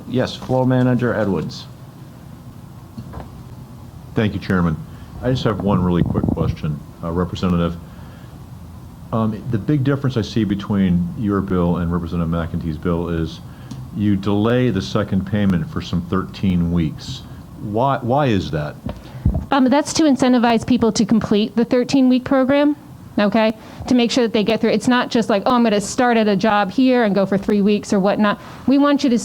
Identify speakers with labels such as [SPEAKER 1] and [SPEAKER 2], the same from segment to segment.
[SPEAKER 1] Yes, Floor Manager Edwards.
[SPEAKER 2] Thank you, Chairman. I just have one really quick question, Representative. The big difference I see between your bill and Representative McEntee's bill is you delay the second payment for some 13 weeks. Why is that?
[SPEAKER 3] That's to incentivize people to complete the 13-week program, okay, to make sure that they get through. It's not just like, oh, I'm going to start at a job here and go for 3 weeks or whatnot. We want you to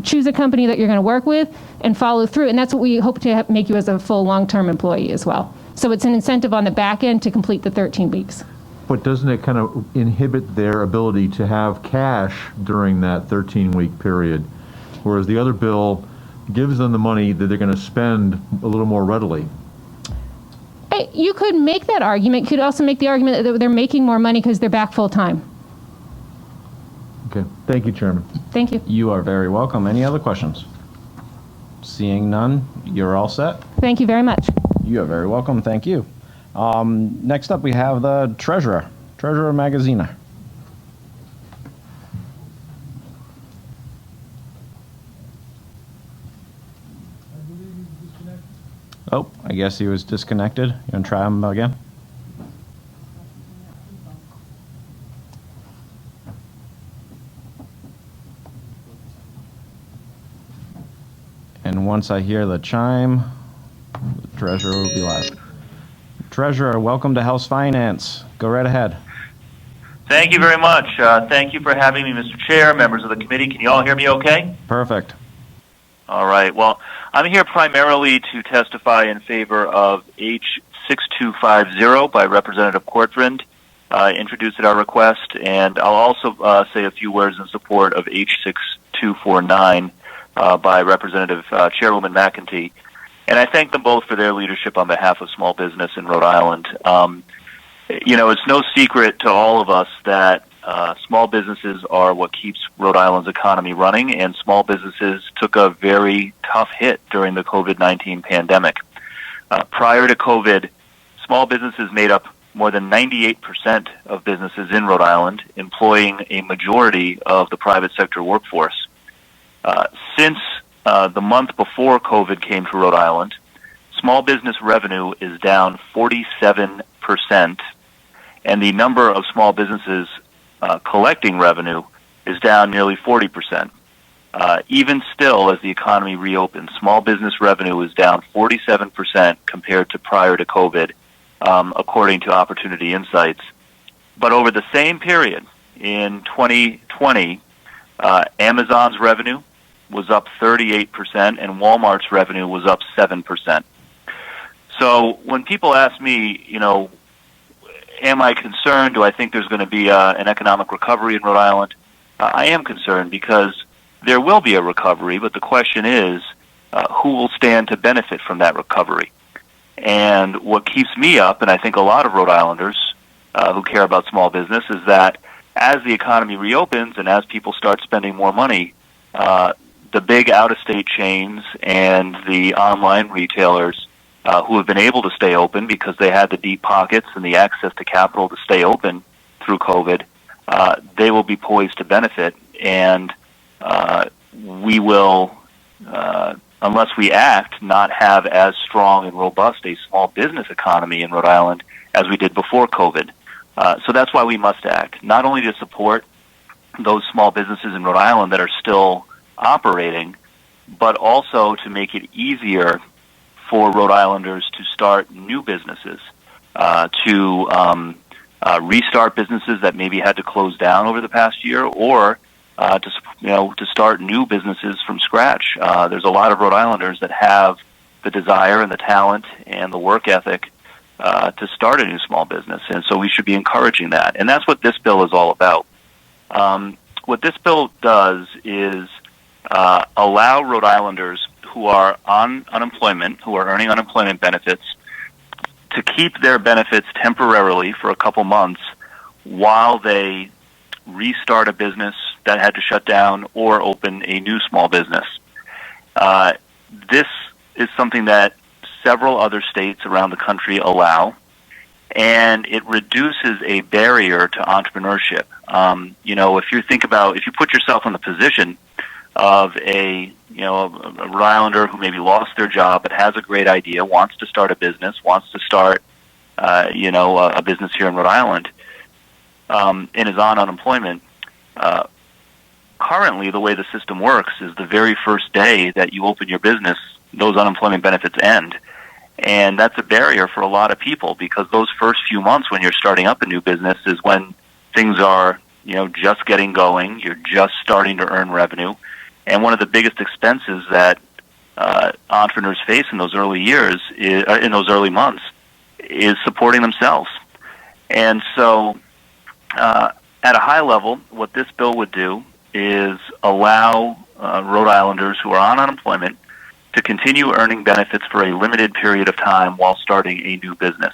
[SPEAKER 3] choose a company that you're going to work with and follow through, and that's what we hope to make you as a full long-term employee as well. So it's an incentive on the back end to complete the 13 weeks.
[SPEAKER 2] But doesn't it kind of inhibit their ability to have cash during that 13-week period, whereas the other bill gives them the money that they're going to spend a little more readily?
[SPEAKER 3] You could make that argument. You could also make the argument that they're making more money because they're back full-time.
[SPEAKER 2] Okay. Thank you, Chairman.
[SPEAKER 3] Thank you.
[SPEAKER 1] You are very welcome. Any other questions? Seeing none, you're all set.
[SPEAKER 3] Thank you very much.
[SPEAKER 1] You are very welcome. Thank you. Next up, we have the Treasurer, Treasurer Magaziner. Oh, I guess he was disconnected. You want to try him again? And once I hear the chime, the Treasurer will be live. Treasurer, welcome to House Finance. Go right ahead.
[SPEAKER 4] Thank you very much. Thank you for having me, Mr. Chair, members of the committee. Can you all hear me okay?
[SPEAKER 1] Perfect.
[SPEAKER 4] All right. Well, I'm here primarily to testify in favor of H6250 by Representative Cortvriend, introduced at our request, and I'll also say a few words in support of H6249 by Representative Chairwoman McEntee. And I thank them both for their leadership on behalf of small business in Rhode Island. You know, it's no secret to all of us that small businesses are what keeps Rhode Island's economy running, and small businesses took a very tough hit during the COVID-19 pandemic. Prior to COVID, small businesses made up more than 98% of businesses in Rhode Island, employing a majority of the private sector workforce. Since the month before COVID came to Rhode Island, small business revenue is down 47%, and the number of small businesses collecting revenue is down nearly 40%. Even still, as the economy reopens, small business revenue is down 47% compared to prior to COVID, according to Opportunity Insights. But over the same period, in 2020, Amazon's revenue was up 38%, and Walmart's revenue was up 7%. So when people ask me, you know, am I concerned? Do I think there's going to be an economic recovery in Rhode Island? I am concerned because there will be a recovery, but the question is, who will stand to benefit from that recovery? And what keeps me up, and I think a lot of Rhode Islanders who care about small business, is that as the economy reopens and as people start spending more money, the big out-of-state chains and the online retailers who have been able to stay open because they had the deep pockets and the access to capital to stay open through COVID, they will be poised to benefit. And we will, unless we act, not have as strong and robust a small business economy in Rhode Island as we did before COVID. So that's why we must act, not only to support those small businesses in Rhode Island that are still operating, but also to make it easier for Rhode Islanders to start new businesses, to restart businesses that maybe had to close down over the past year, or to start new businesses from scratch. There's a lot of Rhode Islanders that have the desire and the talent and the work ethic to start a new small business, and so we should be encouraging that. And that's what this bill is all about. What this bill does is allow Rhode Islanders who are on unemployment, who are earning unemployment benefits, to keep their benefits temporarily for a couple months while they restart a business that had to shut down or open a new small business. This is something that several other states around the country allow, and it reduces a barrier to entrepreneurship. If you put yourself in the position of a Rhode Islander who maybe lost their job but has a great idea, wants to start a business, wants to start a business here in Rhode Island, and is on unemployment. Currently, the way the system works is the very first day that you open your business, those unemployment benefits end. And that's a barrier for a lot of people, because those first few months when you're starting up a new business is when things are, just getting going. You're just starting to earn revenue. And one of the biggest expenses that entrepreneurs face in those early years, in those early months, is supporting themselves. And so, at a high level, what this bill would do is allow Rhode Islanders who are on unemployment to continue earning benefits for a limited period of time while starting a new business.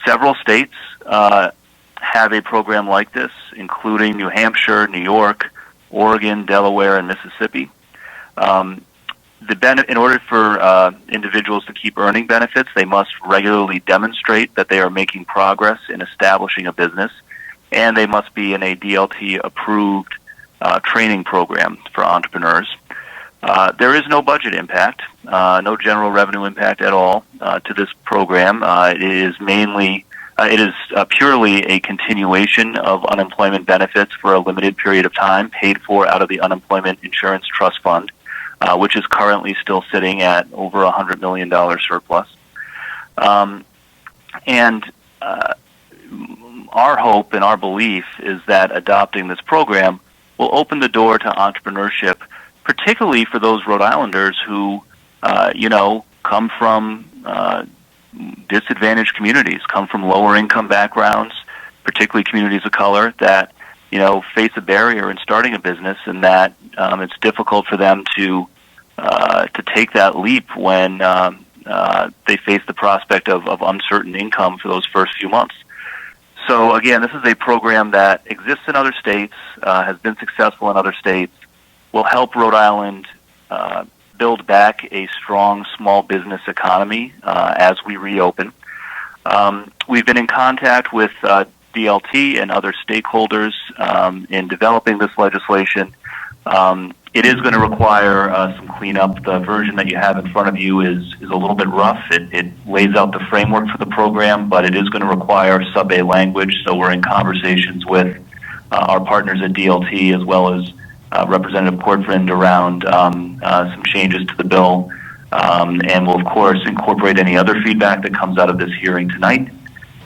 [SPEAKER 4] Several states have a program like this, including New Hampshire, New York, Oregon, Delaware, and Mississippi. In order for individuals to keep earning benefits, they must regularly demonstrate that they are making progress in establishing a business, and they must be in a DLT-approved training program for entrepreneurs. There is no budget impact, no general revenue impact at all to this program. It is purely a continuation of unemployment benefits for a limited period of time, paid for out of the Unemployment Insurance Trust Fund, which is currently still sitting at over $100 million surplus. Our hope and our belief is that adopting this program will open the door to entrepreneurship, particularly for those Rhode Islanders who, come from disadvantaged communities, come from lower income backgrounds, particularly communities of color that, face a barrier in starting a business, and that it's difficult for them to take that leap when they face the prospect of uncertain income for those first few months. So again, this is a program that exists in other states, has been successful in other states, will help Rhode Island build back a strong small business economy as we reopen. We've been in contact with DLT and other stakeholders in developing this legislation. It is going to require some cleanup. The version that you have in front of you is a little bit rough. It lays out the framework for the program, but it is going to require sub-A language, so we're in conversations with our partners at DLT as well as Representative Cortvriend around some changes to the bill, and we'll, of course, incorporate any other feedback that comes out of this hearing tonight.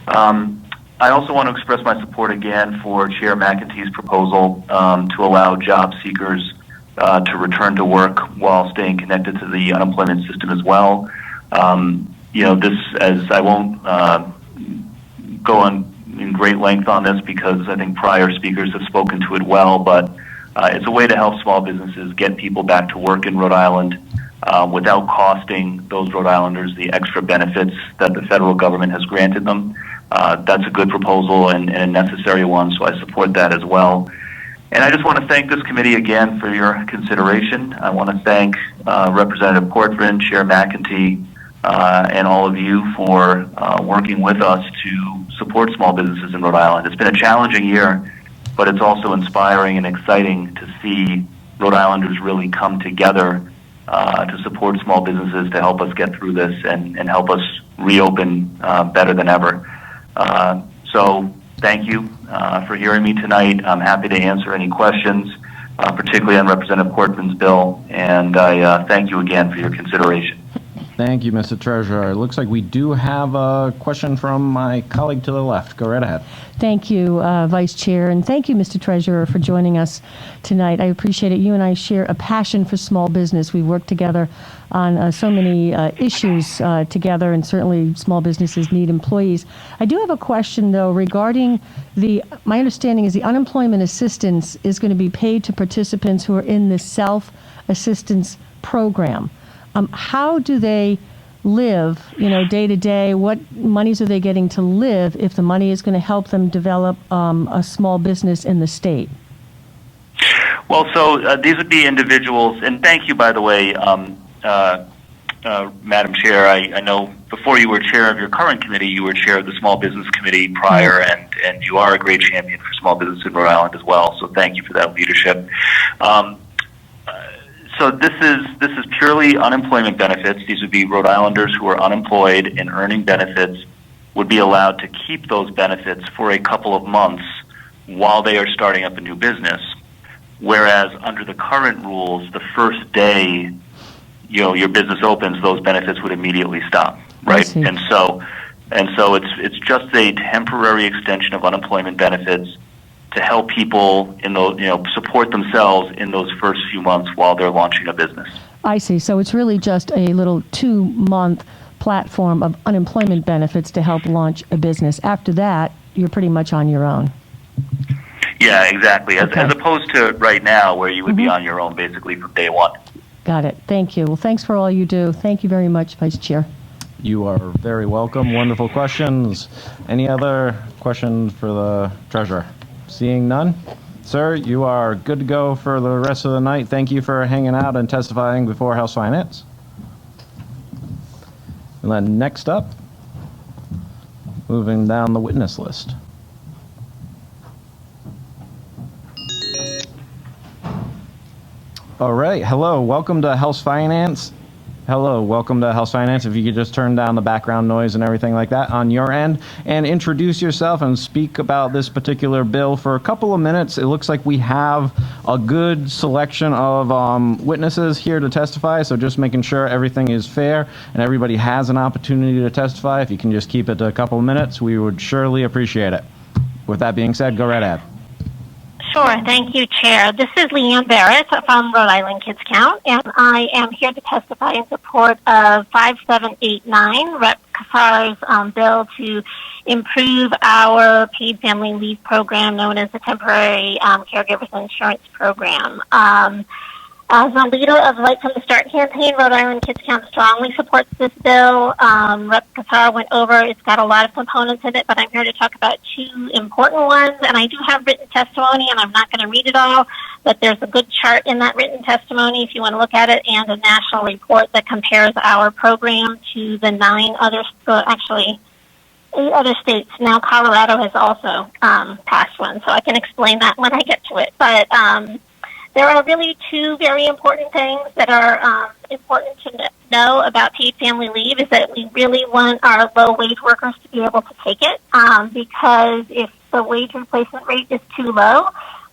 [SPEAKER 4] I also want to express my support again for Chair McEntee's proposal to allow job seekers to return to work while staying connected to the unemployment system as well. This, as I won't go on in great length on this because I think prior speakers have spoken to it well, but it's a way to help small businesses get people back to work in Rhode Island without costing those Rhode Islanders the extra benefits that the federal government has granted them. That's a good proposal and a necessary one, so I support that as well. And I just want to thank this committee again for your consideration. I want to thank Representative Cortvriend, Chair McEntee, and all of you for working with us to support small businesses in Rhode Island. It's been a challenging year, but it's also inspiring and exciting to see Rhode Islanders really come together to support small businesses to help us get through this and help us reopen better than ever. So thank you for hearing me tonight. I'm happy to answer any questions, particularly on Representative Cortvind's bill, and I thank you again for your consideration.
[SPEAKER 1] Thank you, Mr. Treasurer. It looks like we do have a question from my colleague to the left. Go right ahead.
[SPEAKER 5] Thank you, Vice Chair, and thank you, Mr. Treasurer, for joining us tonight. I appreciate it. You and I share a passion for small business. We work together on so many issues together, and certainly small businesses need employees. I do have a question, though, regarding my understanding is the unemployment assistance is going to be paid to participants who are in the self-assistance program. How do they live, day to day? What monies are they getting to live if the money is going to help them develop a small business in the state?
[SPEAKER 4] Well, so these would be individuals, and thank you, by the way, Madam Chair. I know before you were chair of your current committee, you were chair of the Small Business Committee prior, and you are a great champion for small business in Rhode Island as well, so thank you for that leadership. So this is purely unemployment benefits. These would be Rhode Islanders who are unemployed and earning benefits would be allowed to keep those benefits for a couple of months while they are starting up a new business. Whereas under the current rules, the first day your business opens, those benefits would immediately stop, right? And so it's just a temporary extension of unemployment benefits to help people in those, support themselves in those first few months while they're launching a business.
[SPEAKER 5] I see. So it's really just a little 2-month platform of unemployment benefits to help launch a business. After that, you're pretty much on your own.
[SPEAKER 4] Yeah, exactly. As opposed to right now where you would be on your own basically from day one.
[SPEAKER 5] Got it. Thank you. Well, thanks for all you do. Thank you very much, Vice Chair.
[SPEAKER 1] You are very welcome. Wonderful questions. Any other questions for the treasurer? Seeing none? Sir, you are good to go for the rest of the night. Thank you for hanging out and testifying before House Finance. And then next up, moving down the witness list. All right. Hello. Welcome to House Finance. Hello. Welcome to House Finance. If you could just turn down the background noise and everything like that on your end and introduce yourself and speak about this particular bill for a couple of minutes. It looks like we have a good selection of witnesses here to testify, so just making sure everything is fair and everybody has an opportunity to testify. If you can just keep it to a couple of minutes, we would surely appreciate it. With that being said, go right ahead.
[SPEAKER 6] Sure. Thank you, Chair. This is Leanne Barrett from Rhode Island Kids Count, and I am here to testify in support of 5789, Rep. Kassar's bill to improve our paid family leave program known as the Temporary Caregivers Insurance Program. As a leader of the Right from the Start campaign, Rhode Island Kids Count strongly supports this bill. Rep. Kassar went over. It's got a lot of components in it, but I'm here to talk about 2 important ones. And I do have written testimony, and I'm not going to read it all, but there's a good chart in that written testimony if you want to look at it, and a national report that compares our program to the 8 other states. Now Colorado has also passed one, so I can explain that when I get to it. But there are really 2 very important things that are important to know about paid family leave is that we really want our low-wage workers to be able to take it because if the wage replacement rate is too low,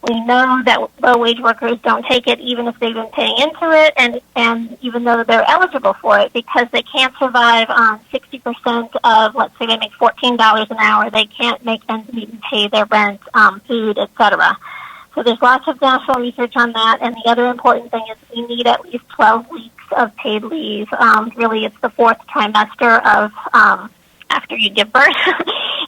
[SPEAKER 6] we know that low-wage workers don't take it even if they've been paying into it and even though they're eligible for it because they can't survive on 60% of, let's say they make $14 an hour, they can't make ends meet and pay their rent, food, etc. So there's lots of national research on that, and the other important thing is we need at least 12 weeks of paid leave. Really, it's the 4th trimester of after you give birth.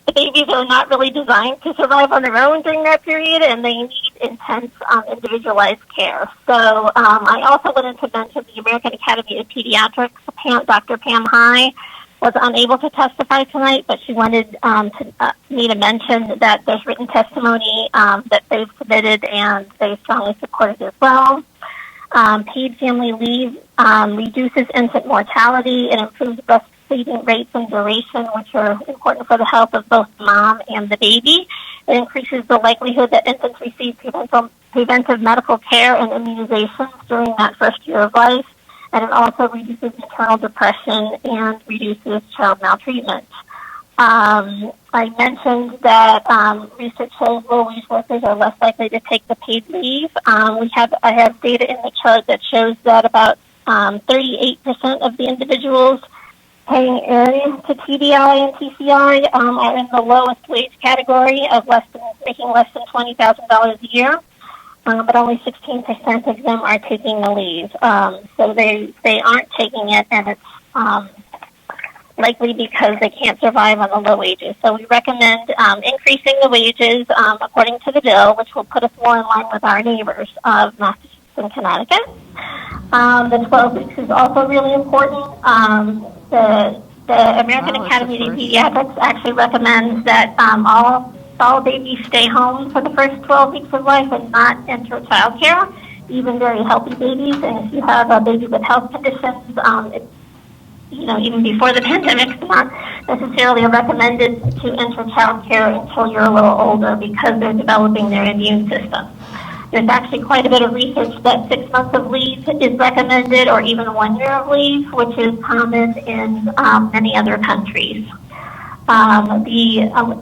[SPEAKER 6] The babies are not really designed to survive on their own during that period, and they need intense individualized care. So I also wanted to mention the American Academy of Pediatrics, Dr. Pam High, was unable to testify tonight, but she wanted me to mention that there's written testimony that they've submitted and they strongly support it as well. Paid family leave reduces infant mortality and improves breastfeeding rates and duration, which are important for the health of both the mom and the baby. It increases the likelihood that infants receive preventive medical care and immunizations during that first year of life. And it also reduces maternal depression and reduces child maltreatment. I mentioned that research shows low-wage workers are less likely to take the paid leave. I have data in the chart that shows that about 38% of the individuals paying into TDI and TCI are in the lowest wage category of making less than $20,000 a year. But only 16% of them are taking the leave. So they aren't taking it, and it's likely because they can't survive on the low wages. So we recommend increasing the wages according to the bill, which will put us more in line with our neighbors of Massachusetts and Connecticut. The 12 weeks is also really important. The American Academy of Pediatrics actually recommends that all babies stay home for the first 12 weeks of life and not enter child care, even very healthy babies. And if you have a baby with health conditions, even before the pandemic, it's not necessarily recommended to enter child care until you're a little older because they're developing their immune system. There's actually quite a bit of research that 6 months of leave is recommended, or even 1 year of leave, which is common in many other countries.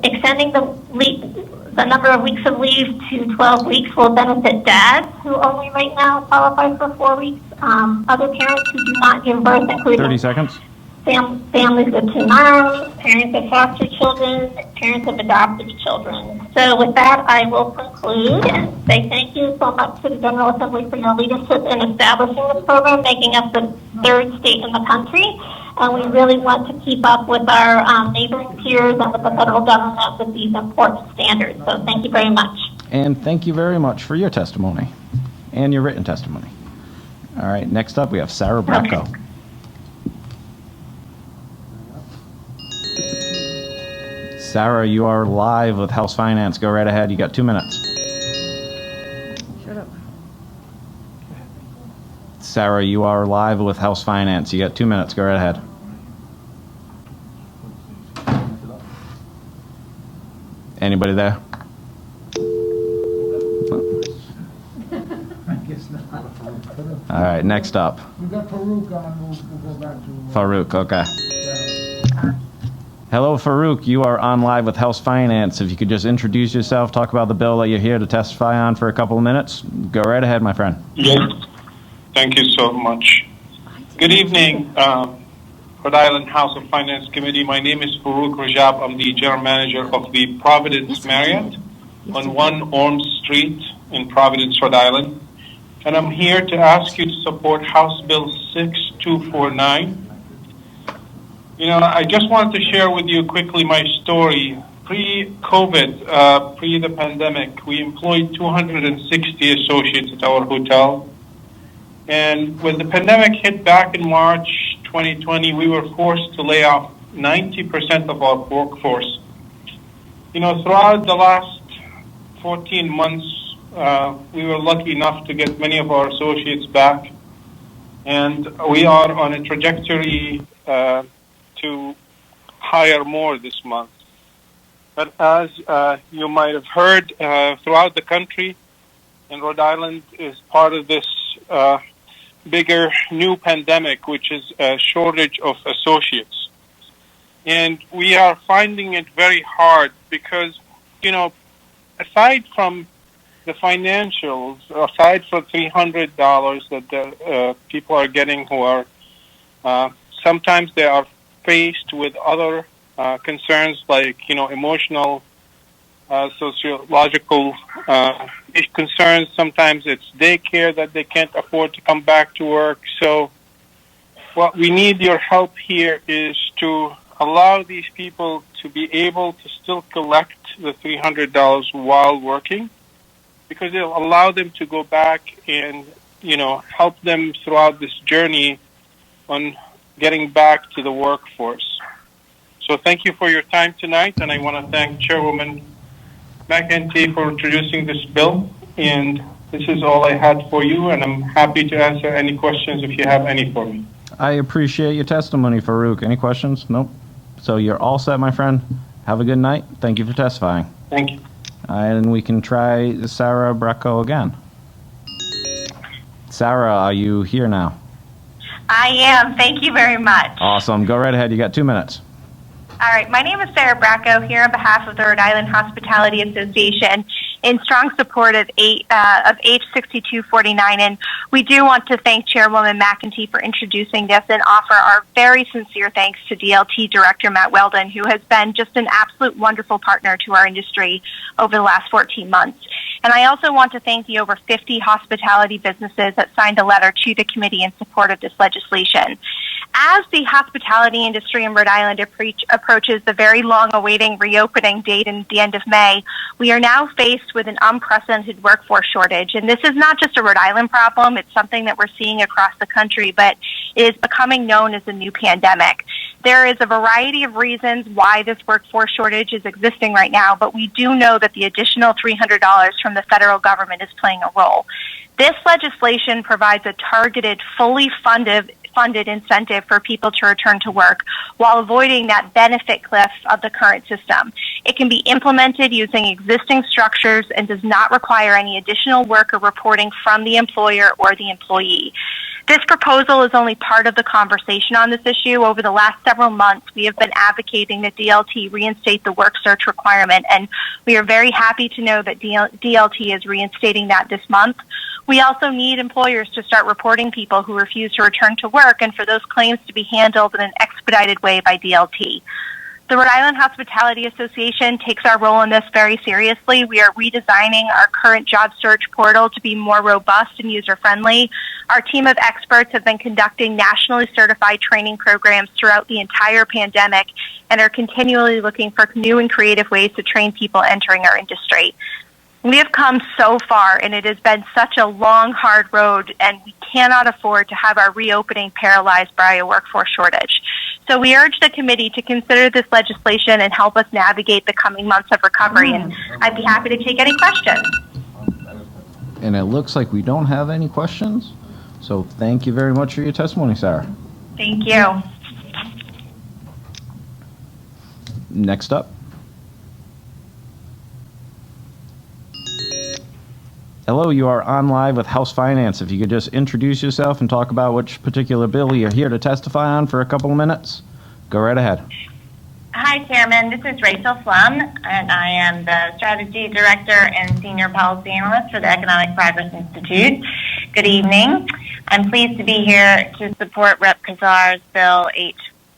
[SPEAKER 6] Extending the number of weeks of leave to 12 weeks will benefit dads who only right now qualify for 4 weeks. Other parents who do not give birth, including
[SPEAKER 1] 30 seconds.
[SPEAKER 6] Families with 2 moms, parents of foster children, parents of adopted children. So with that, I will conclude and say thank you so much to the General Assembly for your leadership in establishing this program, making us the 3rd state in the country. And we really want to keep up with our neighboring peers and with the federal government with these important standards. So thank you very much.
[SPEAKER 1] And thank you very much for your testimony and your written testimony. All right, next up we have Sarah Branco.
[SPEAKER 6] Okay.
[SPEAKER 1] Sarah, you are live with House Finance. Go right ahead. You got 2 minutes.
[SPEAKER 5] Shut up.
[SPEAKER 1] Sarah, you are live with House Finance. You got 2 minutes. Go right ahead. Anybody there? All right, next up.
[SPEAKER 7] We've got Farouk on. We'll go back to...
[SPEAKER 1] Farouk, okay. Hello, Farouk. You are on live with House Finance. If you could just introduce yourself, talk about the bill that you're here to testify on for a couple of minutes. Go right ahead, my friend.
[SPEAKER 8] Yes. Thank you so much. Good evening, Rhode Island House of Finance Committee. My name is Farouk Rajab. I'm the General Manager of the Providence Marriott on 1 Orm Street in Providence, Rhode Island. And I'm here to ask you to support House Bill 6249. You know, I just wanted to share with you quickly my story. Pre-COVID, pre the pandemic, we employed 260 associates at our hotel. And when the pandemic hit back in March 2020, we were forced to lay off 90% of our workforce. You know, throughout the last 14 months, we were lucky enough to get many of our associates back. And we are on a trajectory to hire more this month. But as you might have heard, throughout the country, and Rhode Island is part of this bigger new pandemic, which is a shortage of associates. And we are finding it very hard because, you know, aside from the financials, aside from $300 that the people are getting who are, sometimes they are faced with other concerns like, you know, emotional, sociological concerns. Sometimes it's daycare that they can't afford to come back to work. So what we need your help here is to allow these people to be able to still collect the $300 while working, because it'll allow them to go back and, you know, help them throughout this journey on getting back to the workforce. So thank you for your time tonight, and I want to thank Chairwoman McEntee for introducing this bill. And this is all I had for you, and I'm happy to answer any questions if you have any for me.
[SPEAKER 1] I appreciate your testimony, Farouk. Any questions? Nope. So you're all set, my friend. Have a good night. Thank you for testifying.
[SPEAKER 8] Thank you.
[SPEAKER 1] And we can try Sarah Branco again. Sarah, are you here now?
[SPEAKER 9] I am. Thank you very much.
[SPEAKER 1] Awesome. Go right ahead. You got 2 minutes.
[SPEAKER 9] All right. My name is Sarah Branco, here on behalf of the Rhode Island Hospitality Association in strong support of H6249. And we do want to thank Chairwoman McEntee for introducing this and offer our very sincere thanks to DLT Director Matt Weldon, who has been just an absolute wonderful partner to our industry over the last 14 months. And I also want to thank the over 50 hospitality businesses that signed a letter to the committee in support of this legislation. As the hospitality industry in Rhode Island approaches the very long-awaiting reopening date in the end of May, we are now faced with an unprecedented workforce shortage. And this is not just a Rhode Island problem. It's something that we're seeing across the country, but is becoming known as a new pandemic. There is a variety of reasons why this workforce shortage is existing right now, but we do know that the additional $300 from the federal government is playing a role. This legislation provides a targeted, fully funded incentive for people to return to work while avoiding that benefit cliff of the current system. It can be implemented using existing structures and does not require any additional work or reporting from the employer or the employee. This proposal is only part of the conversation on this issue. Over the last several months, we have been advocating that DLT reinstate the work search requirement, and we are very happy to know that DLT is reinstating that this month. We also need employers to start reporting people who refuse to return to work and for those claims to be handled in an expedited way by DLT. The Rhode Island Hospitality Association takes our role in this very seriously. We are redesigning our current job search portal to be more robust and user-friendly. Our team of experts have been conducting nationally certified training programs throughout the entire pandemic and are continually looking for new and creative ways to train people entering our industry. We have come so far, and it has been such a long, hard road, and we cannot afford to have our reopening paralyzed by a workforce shortage. So we urge the committee to consider this legislation and help us navigate the coming months of recovery, and I'd be happy to take any questions.
[SPEAKER 1] And it looks like we don't have any questions, so thank you very much for your testimony, Sarah.
[SPEAKER 9] Thank you.
[SPEAKER 1] Next up. Hello, you are on live with House Finance. If you could just introduce yourself and talk about which particular bill you're here to testify on for a couple of minutes, go right ahead.
[SPEAKER 10] Hi, Chairman. This is Rachel Flum, and I am the Strategy Director and Senior Policy Analyst for the Economic Progress Institute. Good evening. I'm pleased to be here to support Rep. Kazar's Bill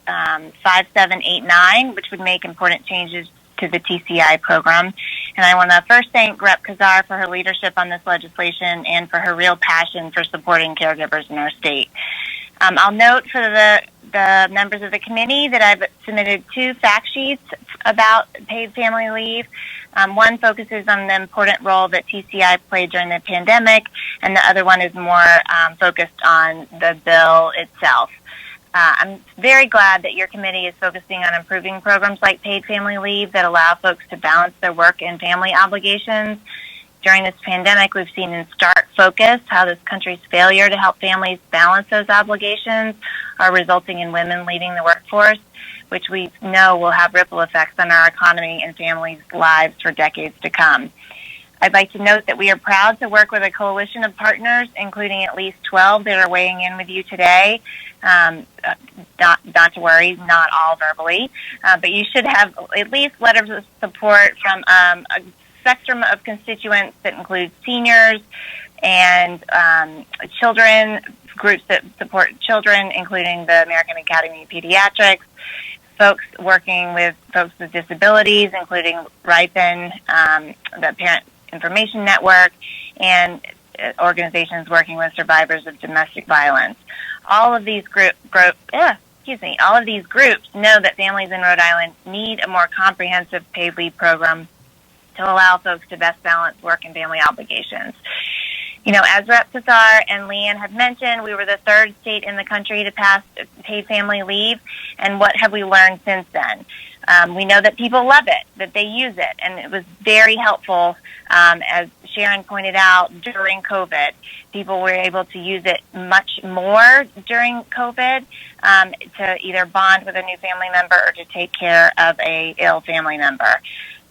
[SPEAKER 10] H5789, which would make important changes to the TCI program. And I want to first thank Rep. Kazar for her leadership on this legislation and for her real passion for supporting caregivers in our state. I'll note for the members of the committee that I've submitted 2 fact sheets about paid family leave. One focuses on the important role that TCI played during the pandemic, and the other one is more focused on the bill itself. I'm very glad that your committee is focusing on improving programs like paid family leave that allow folks to balance their work and family obligations. During this pandemic, we've seen in stark focus how this country's failure to help families balance those obligations are resulting in women leaving the workforce, which we know will have ripple effects on our economy and families' lives for decades to come. I'd like to note that we are proud to work with a coalition of partners, including at least 12 that are weighing in with you today. Not to worry, not all verbally, but you should have at least letters of support from a spectrum of constituents that include seniors and children, groups that support children, including the American Academy of Pediatrics, folks working with folks with disabilities, including RIPEN, the Parent Information Network, and organizations working with survivors of domestic violence. All of these groups know that families in Rhode Island need a more comprehensive paid leave program to allow folks to best balance work and family obligations. You know, as Rep. Kazar and Leanne have mentioned, we were the 3rd state in the country to pass paid family leave, and what have we learned since then? We know that people love it, that they use it, and it was very helpful, as Sharon pointed out, during COVID. People were able to use it much more during COVID to either bond with a new family member or to take care of a ill family member.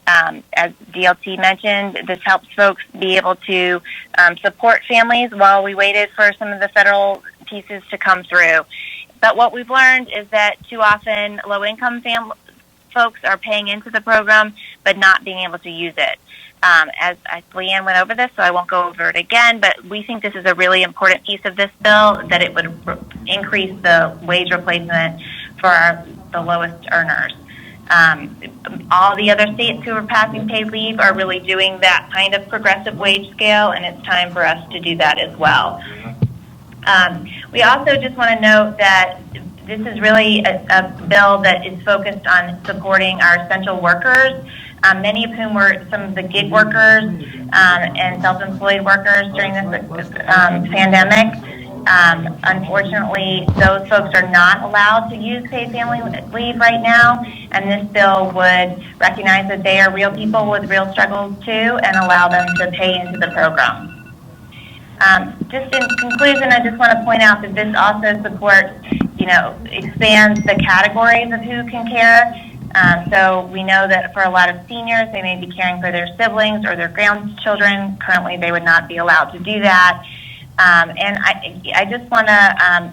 [SPEAKER 10] As DLT mentioned, this helps folks be able to support families while we waited for some of the federal pieces to come through. But what we've learned is that too often low-income folks are paying into the program but not being able to use it. As Leanne went over this, so I won't go over it again, but we think this is a really important piece of this bill, that it would increase the wage replacement for the lowest earners. All the other states who are passing paid leave are really doing that kind of progressive wage scale, and it's time for us to do that as well. We also just want to note that this is really a bill that is focused on supporting our essential workers, many of whom were some of the gig workers and self-employed workers during this pandemic. Unfortunately, those folks are not allowed to use paid family leave right now, and this bill would recognize that they are real people with real struggles too and allow them to pay into the program. Just in conclusion, I just want to point out that this also supports, expands the categories of who can care So we know that for a lot of seniors, they may be caring for their siblings or their grandchildren. Currently, they would not be allowed to do that. And I just want to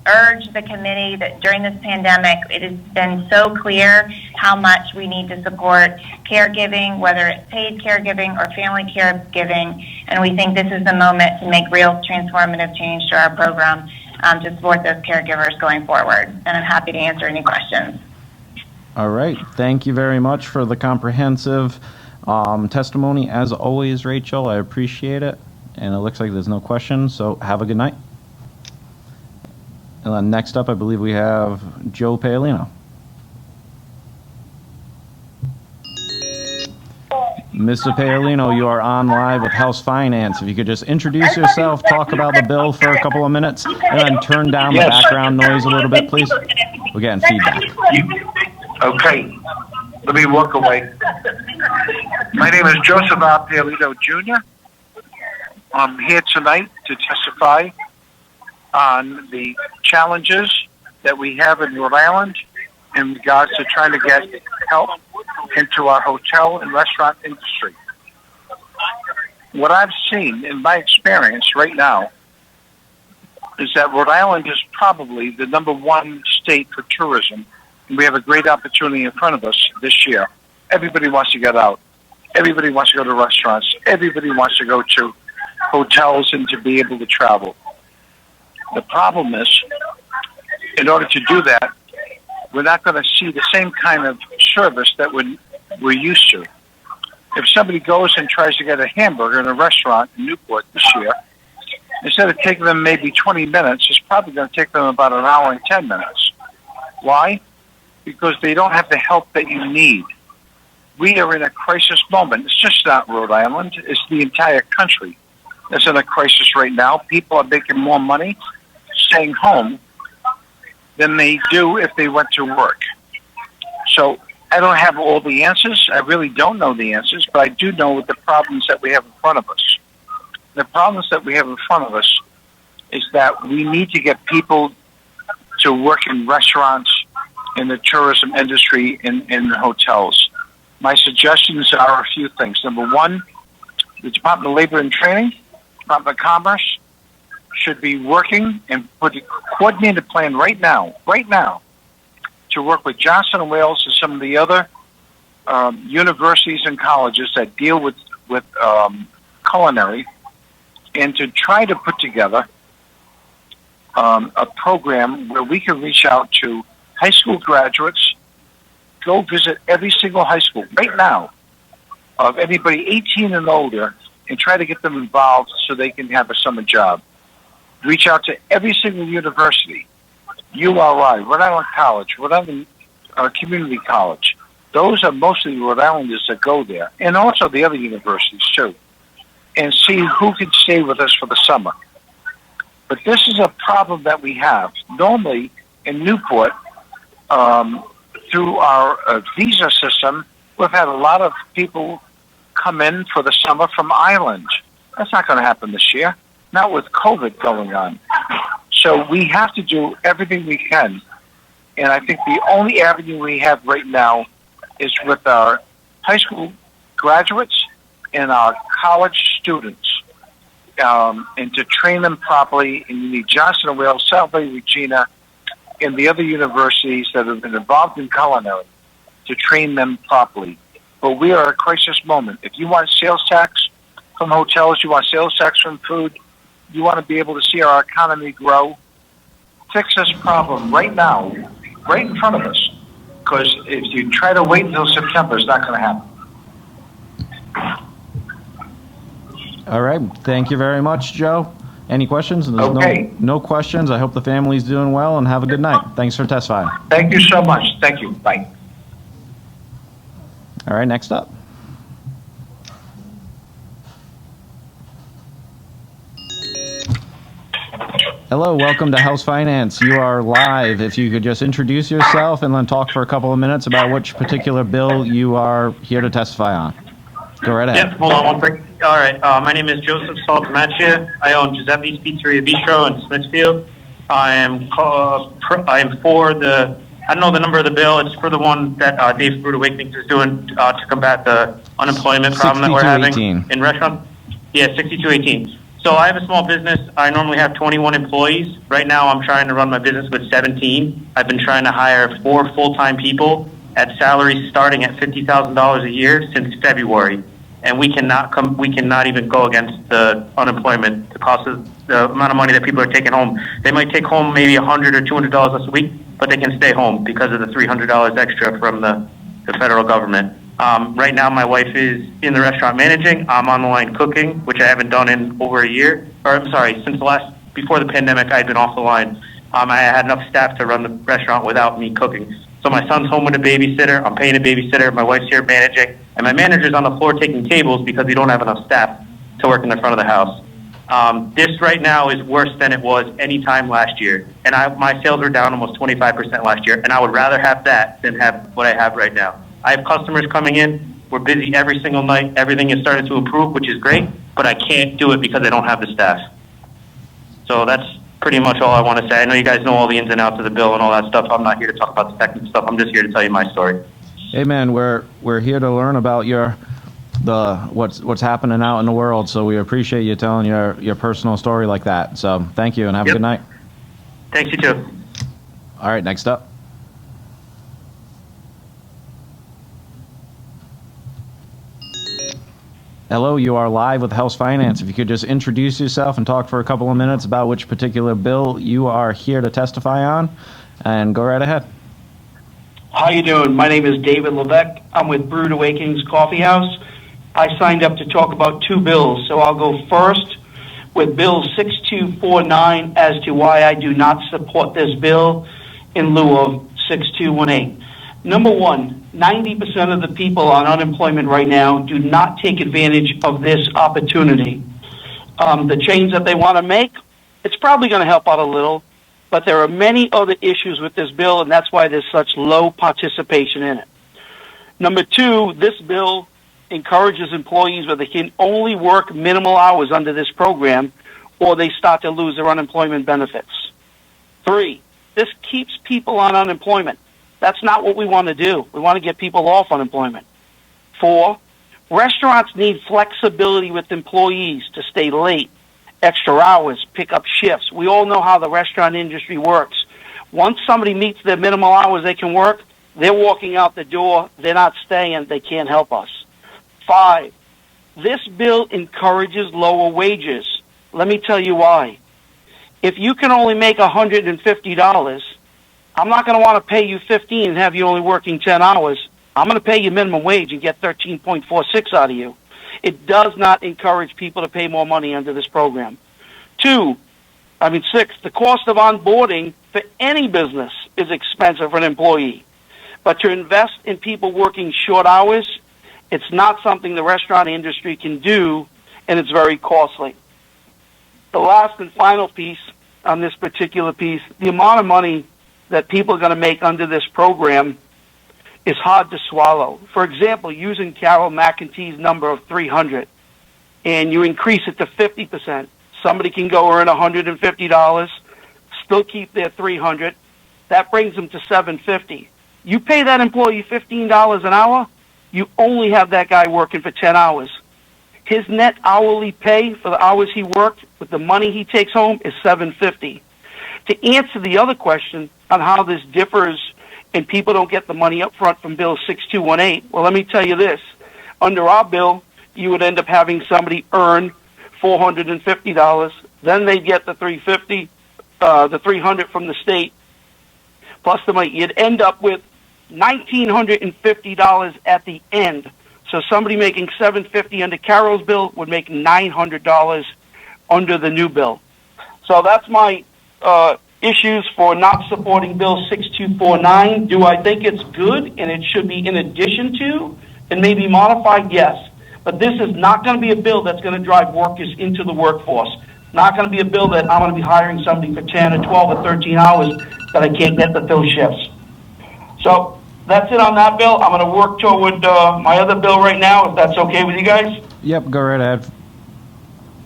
[SPEAKER 10] urge the committee that during this pandemic, it has been so clear how much we need to support caregiving, whether it's paid caregiving or family caregiving. And we think this is the moment to make real transformative change to our program to support those caregivers going forward. And I'm happy to answer any questions.
[SPEAKER 1] All right. Thank you very much for the comprehensive testimony. As always, Rachel, I appreciate it. And it looks like there's no questions, so have a good night. And then next up, I believe we have Joe Paolino. Mr. Paolino, you are on live with House Finance. If you could just introduce yourself, talk about the bill for a couple of minutes, and then turn down the background noise a little bit, please. We're getting feedback.
[SPEAKER 11] Okay, let me walk away. My name is Joseph R. Paolino Jr. I'm here tonight to testify on the challenges that we have in Rhode Island in regards to trying to get help into our hotel and restaurant industry. What I've seen in my experience right now is that Rhode Island is probably the #1 state for tourism. And we have a great opportunity in front of us this year. Everybody wants to get out. Everybody wants to go to restaurants. Everybody wants to go to hotels and to be able to travel. The problem is, in order to do that, we're not going to see the same kind of service that we're used to. If somebody goes and tries to get a hamburger in a restaurant in Newport this year, instead of taking them maybe 20 minutes, it's probably going to take them about an hour and 10 minutes. Why? Because they don't have the help that you need. We are in a crisis moment. It's just not Rhode Island. It's the entire country that's in a crisis right now. People are making more money staying home than they do if they went to work. So I don't have all the answers. I really don't know the answers, but I do know the problems that we have in front of us. The problems that we have in front of us is that we need to get people to work in restaurants, in the tourism industry, in hotels. My suggestions are a few things. Number one, the Department of Labor and Training, Department of Commerce, should be working and put a coordinated plan right now, to work with Johnson & Wales and some of the other universities and colleges that deal with culinary, and to try to put together a program where we can reach out to high school graduates, go visit every single high school right now of anybody 18 and older, and try to get them involved so they can have a summer job. Reach out to every single university, URI, Rhode Island College, Rhode Island Community College. Those are mostly Rhode Islanders that go there, and also the other universities too, and see who can stay with us for the summer. But this is a problem that we have. Normally in Newport, through our visa system, we've had a lot of people come in for the summer from Ireland. That's not going to happen this year, not with COVID going on. So we have to do everything we can. And I think the only avenue we have right now is with our high school graduates and our college students, and to train them properly. And you need Johnson & Wales, South Bay, Regina, and the other universities that have been involved in culinary to train them properly. But we are at a crisis moment. If you want sales tax from hotels, you want sales tax from food, you want to be able to see our economy grow, fix this problem right now, right in front of us. Because if you try to wait until September, it's not going to happen.
[SPEAKER 1] All right. Thank you very much, Joe. Any questions? There's
[SPEAKER 11] okay.
[SPEAKER 1] No questions. I hope the family's doing well, and have a good night. Thanks for testifying.
[SPEAKER 11] Thank you so much. Thank you. Bye.
[SPEAKER 1] All right, next up. Hello, welcome to House Finance. You are live. If you could just introduce yourself and then talk for a couple of minutes about which particular bill you are here to testify on. Go right ahead.
[SPEAKER 12] Yep, hold on one second. All right, my name is Joseph Saltamaccia. I own Giuseppe's Pizzeria Bistro in Smithfield. I am for the I don't know the number of the bill. It's for the one that Dave's Brewed Awakenings is doing to combat the unemployment problem that we're having
[SPEAKER 1] 6218.
[SPEAKER 12] in restaurants. Yeah, 6218. So I have a small business. I normally have 21 employees. Right now I'm trying to run my business with 17. I've been trying to hire 4 full-time people at salaries starting at $50,000 a year since February. And we cannot even go against the unemployment, the cost of the amount of money that people are taking home. They might take home maybe $100 or $200 less a week, but they can stay home because of the $300 extra from the federal government. Right now, my wife is in the restaurant managing. I'm on the line cooking, which I haven't done in over a year. Or I'm sorry, before the pandemic, I had been off the line. I had enough staff to run the restaurant without me cooking. So my son's home with a babysitter. I'm paying a babysitter. My wife's here managing. And my manager's on the floor taking tables because we don't have enough staff to work in the front of the house. This right now is worse than it was any time last year. And my sales were down almost 25% last year. And I would rather have that than have what I have right now. I have customers coming in. We're busy every single night. Everything has started to improve, which is great. But I can't do it because I don't have the staff. So that's pretty much all I want to say. I know you guys know all the ins and outs of the bill and all that stuff. I'm not here to talk about the technical stuff. I'm just here to tell you my story.
[SPEAKER 1] Hey man, we're here to learn about what's happening out in the world. So we appreciate you telling your personal story like that. So thank you and have a good night.
[SPEAKER 12] Thanks, you too.
[SPEAKER 1] All right, next up. Hello, you are live with House Finance. If you could just introduce yourself and talk for a couple of minutes about which particular bill you are here to testify on, and go right ahead.
[SPEAKER 13] How you doing? My name is David Levesque. I'm with Brewed Awakenings Coffee House. I signed up to talk about 2 bills, so I'll go first with Bill 6249 as to why I do not support this bill in lieu of 6218. Number one, 90% of the people on unemployment right now do not take advantage of this opportunity. The change that they want to make, it's probably going to help out a little, but there are many other issues with this bill, and that's why there's such low participation in it. Number two, this bill encourages employees where they can only work minimal hours under this program, or they start to lose their unemployment benefits. 3, this keeps people on unemployment. That's not what we want to do. We want to get people off unemployment. 4, restaurants need flexibility with employees to stay late, extra hours, pick up shifts. We all know how the restaurant industry works. Once somebody meets their minimal hours they can work, they're walking out the door. They're not staying. They can't help us. 5, this bill encourages lower wages. Let me tell you why. If you can only make $150, I'm not going to want to pay you $15 and have you only working 10 hours. I'm going to pay you minimum wage and get $13.46 out of you. It does not encourage people to pay more money under this program. 6, the cost of onboarding for any business is expensive for an employee. But to invest in people working short hours, it's not something the restaurant industry can do, and it's very costly. The last and final piece on this particular piece, the amount of money that people are going to make under this program is hard to swallow. For example, using Carol McEntee's number of 300, and you increase it to 50%, somebody can go earn $150, still keep their 300. That brings them to $750. You pay that employee $15 an hour, you only have that guy working for 10 hours. His net hourly pay for the hours he worked with the money he takes home is $750. To answer the other question on how this differs and people don't get the money up front from Bill 6218, well, let me tell you this. Under our bill, you would end up having somebody earn $450. Then they get the $350, the $300 from the state, plus the money. You'd end up with $1,950 at the end. So somebody making $750 under Carol's bill would make $900 under the new bill. So that's my issues for not supporting Bill 6249. Do I think it's good and it should be in addition to and maybe modified? Yes. But this is not going to be a bill that's going to drive workers into the workforce. Not going to be a bill that I'm going to be hiring somebody for 10 or 12 or 13 hours that I can't get to fill shifts. So that's it on that bill. I'm going to work toward my other bill right now, if that's okay with you guys.
[SPEAKER 1] Yep, go right ahead.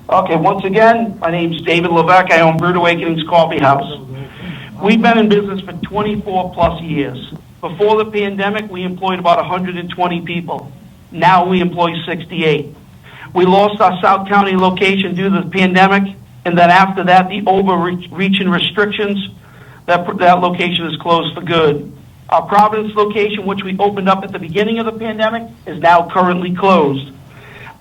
[SPEAKER 13] Okay, once again, my name's David Levesque. I own Brewed Awakenings Coffee House. We've been in business for 24 plus years. Before the pandemic, we employed about 120 people. Now we employ 68. We lost our South County location due to the pandemic, and then after that, the overreaching restrictions, that location is closed for good. Our Providence location, which we opened up at the beginning of the pandemic, is now currently closed.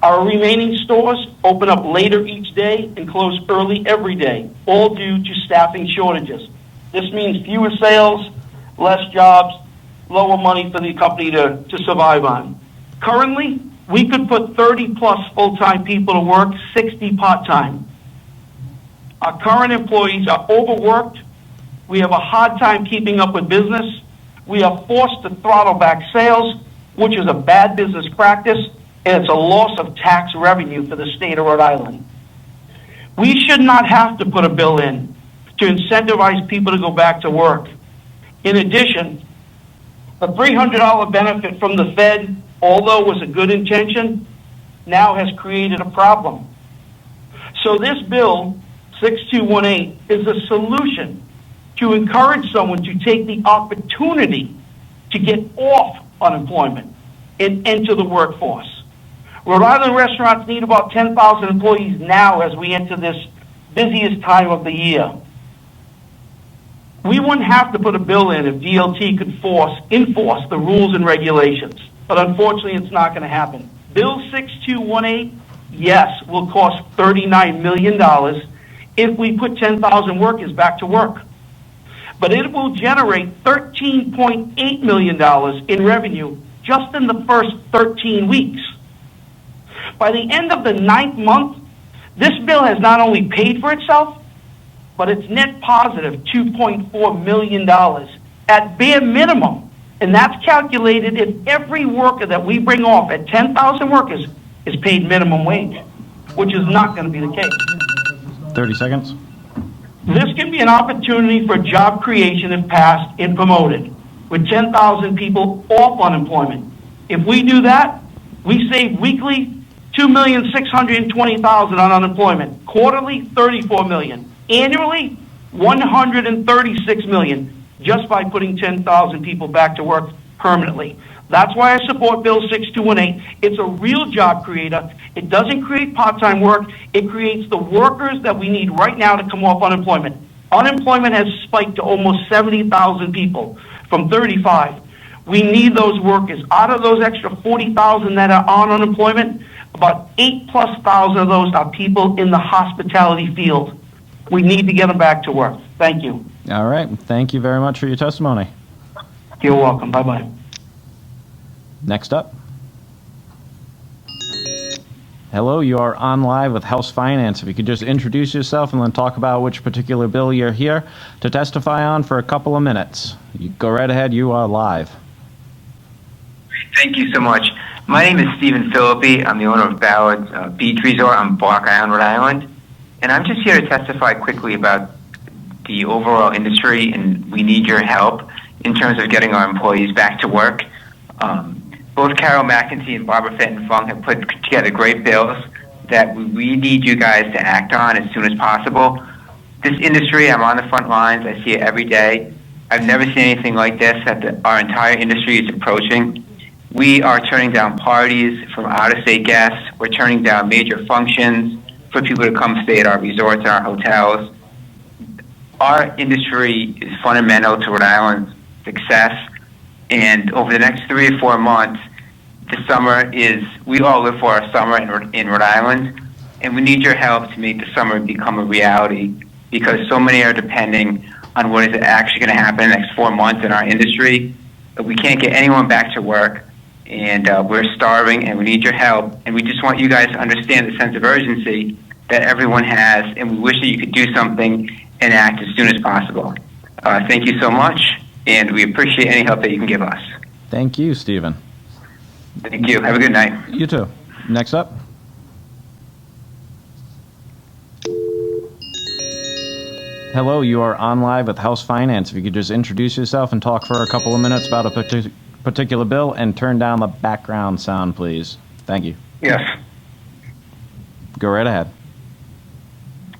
[SPEAKER 13] Our remaining stores open up later each day and close early every day, all due to staffing shortages. This means fewer sales, less jobs, lower money for the company to survive on. Currently, we could put 30 plus full-time people to work, 60 part-time. Our current employees are overworked. We have a hard time keeping up with business. We are forced to throttle back sales, which is a bad business practice, and it's a loss of tax revenue for the state of Rhode Island. We should not have to put a bill in to incentivize people to go back to work. In addition, the $300 benefit from the Fed, although it was a good intention, now has created a problem. So this bill, 6218, is a solution to encourage someone to take the opportunity to get off unemployment and enter the workforce. Rhode Island restaurants need about 10,000 employees now as we enter this busiest time of the year. We wouldn't have to put a bill in if DLT could enforce the rules and regulations, but unfortunately it's not going to happen. Bill 6218, yes, will cost $39 million if we put 10,000 workers back to work. But it will generate $13.8 million in revenue just in the first 13 weeks. By the end of the 9th month, this bill has not only paid for itself, but it's net positive $2.4 million at bare minimum. And that's calculated if every worker that we bring off at 10,000 workers is paid minimum wage, which is not going to be the case.
[SPEAKER 1] 30 seconds.
[SPEAKER 13] This can be an opportunity for job creation if passed and promoted, with 10,000 people off unemployment. If we do that, we save weekly $2,620,000 on unemployment, quarterly $34 million, annually $136 million, just by putting 10,000 people back to work permanently. That's why I support Bill 6218. It's a real job creator. It doesn't create part-time work. It creates the workers that we need right now to come off unemployment. Unemployment has spiked to almost 70,000 people from 35. We need those workers. Out of those extra 40,000 that are on unemployment, about 8,000+ of those are people in the hospitality field. We need to get them back to work. Thank you.
[SPEAKER 1] All right. Thank you very much for your testimony.
[SPEAKER 13] You're welcome. Bye-bye.
[SPEAKER 1] Next up. Hello, you are on live with House Finance. If you could just introduce yourself and then talk about which particular bill you're here to testify on for a couple of minutes. You go right ahead. You are live.
[SPEAKER 14] Thank you so much. My name is Stephen Philippi. I'm the owner of Ballard's Beach Resort on Block Island, Rhode Island. And I'm just here to testify quickly about the overall industry, and we need your help in terms of getting our employees back to work. Both Carol McEntee and Barbara Fenton-Funk have put together great bills that we need you guys to act on as soon as possible. This industry, I'm on the front lines. I see it every day. I've never seen anything like this that our entire industry is approaching. We are turning down parties from out-of-state guests. We're turning down major functions for people to come stay at our resorts and our hotels. Our industry is fundamental to Rhode Island's success. And over the next 3 or 4 months, the summer we all live for our summer in Rhode Island, and we need your help to make the summer become a reality, because so many are depending on what is actually going to happen in the next 4 months in our industry. But we can't get anyone back to work, and we're starving, and we need your help. And we just want you guys to understand the sense of urgency that everyone has, and we wish that you could do something and act as soon as possible. Thank you so much, and we appreciate any help that you can give us.
[SPEAKER 1] Thank you, Stephen.
[SPEAKER 14] Thank you. Have a good night.
[SPEAKER 1] You too. Next up. Hello, you are on live with House Finance. If you could just introduce yourself and talk for a couple of minutes about a particular bill and turn down the background sound, please. Thank you.
[SPEAKER 15] Yes.
[SPEAKER 1] Go right ahead.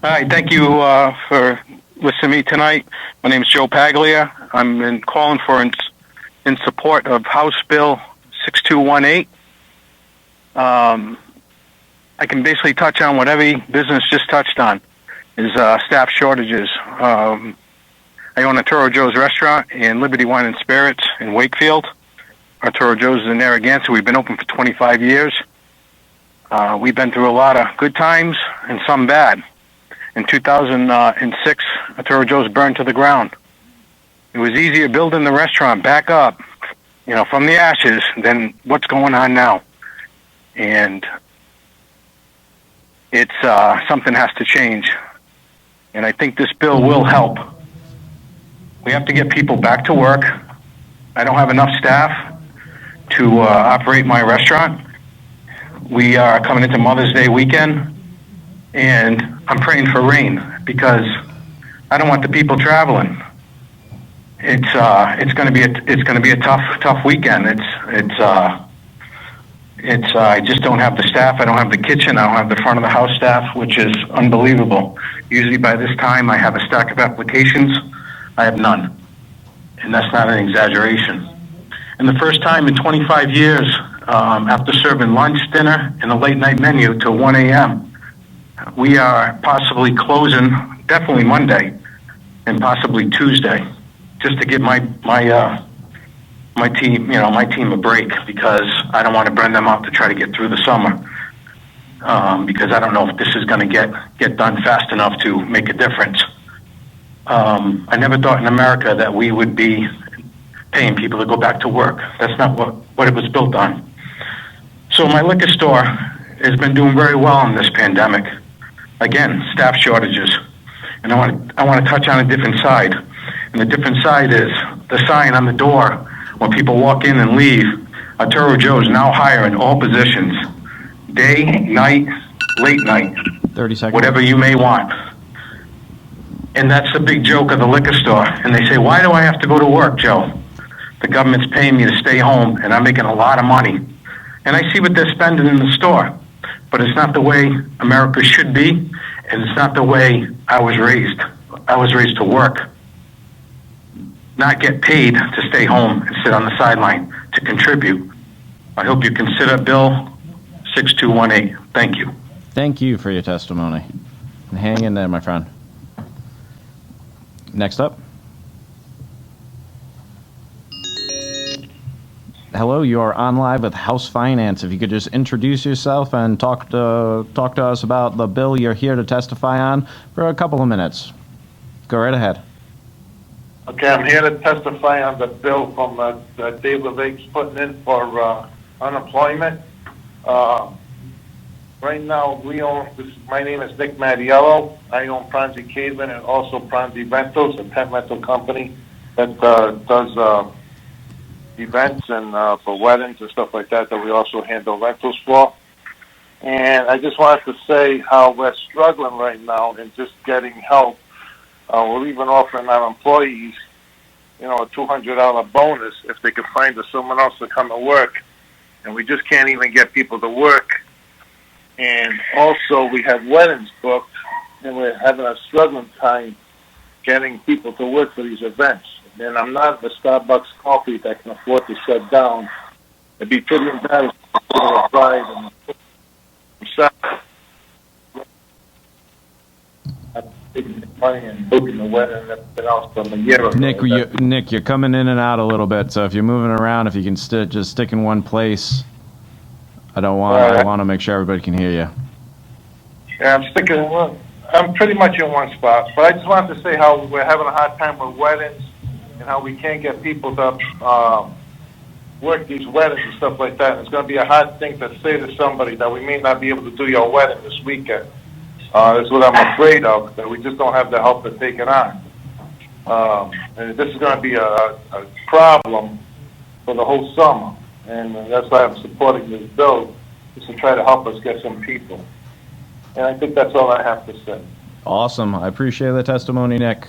[SPEAKER 15] All right. Thank you for listen to me tonight. My name is Joe Paglia. I'm calling for in support of House Bill 6218. I can basically touch on what every business just touched on, is staff shortages. I own Arturo Joe's restaurant and Liberty Wine and Spirits in Wakefield. Arturo Joe's is in Narragansett. We've been open for 25 years. We've been through a lot of good times and some bad. In 2006, Arturo Joe's burned to the ground. It was easier building the restaurant back up, from the ashes than what's going on now. And it's something has to change. And I think this bill will help. We have to get people back to work. I don't have enough staff to operate my restaurant. We are coming into Mother's Day weekend, and I'm praying for rain because I don't want the people traveling. It's going to be a tough weekend. I just don't have the staff. I don't have the kitchen. I don't have the front of the house staff, which is unbelievable. Usually by this time I have a stack of applications. I have none, and that's not an exaggeration. And the first time in 25 years, after serving lunch, dinner, and a late night menu till 1 a.m., we are possibly closing definitely Monday and possibly Tuesday, just to give my team a break, because I don't want to burn them out to try to get through the summer, because I don't know if this is going to get done fast enough to make a difference. I never thought in America that we would be paying people to go back to work. That's not what it was built on. So my liquor store has been doing very well in this pandemic. Again, staff shortages. And I want to touch on a different side. And the different side is the sign on the door when people walk in and leave. Arturo Joe's now hiring all positions. Day, night, late night.
[SPEAKER 1] 30 seconds.
[SPEAKER 15] Whatever you may want. And that's the big joke of the liquor store. And they say, why do I have to go to work, Joe? The government's paying me to stay home, and I'm making a lot of money. And I see what they're spending in the store. But it's not the way America should be, and it's not the way I was raised. I was raised to work, not get paid to stay home and sit on the sideline, to contribute. I hope you consider Bill 6218. Thank you.
[SPEAKER 1] Thank you for your testimony. And hang in there, my friend. Next up. Hello, you are on live with House Finance. If you could just introduce yourself and talk to us about the bill you're here to testify on for a couple of minutes. Go right ahead.
[SPEAKER 16] Okay, I'm here to testify on the bill from Dave Levake's putting in for unemployment. Right now, my name is Nick Mattiello. I own Pronzi Catering and also Pronzi Rentals, a pet rental company that does events and for weddings and stuff like that we also handle rentals for. And I just wanted to say how we're struggling right now in just getting help. We're even offering our employees, a $200 bonus if they could find someone else to come to work. And we just can't even get people to work. And also we have weddings booked, and we're having a struggling time getting people to work for these events. And I'm not the Starbucks coffee that can afford to shut down. It'd be pretty embarrassing to go to bride and I'm taking the money and booking the wedding and everything else from a year ago.
[SPEAKER 1] Nick, you're coming in and out a little bit, so if you're moving around, if you can just stick in one place. I want to make sure everybody can hear you.
[SPEAKER 16] Yeah, I'm pretty much in one spot, but I just wanted to say how we're having a hard time with weddings and how we can't get people to work these weddings and stuff like that. And it's going to be a hard thing to say to somebody that we may not be able to do your wedding this weekend. That's what I'm afraid of, that we just don't have the help to take it on. And this is going to be a problem for the whole summer. And that's why I'm supporting this bill, is to try to help us get some people. And I think that's all I have to say.
[SPEAKER 1] Awesome. I appreciate the testimony, Nick.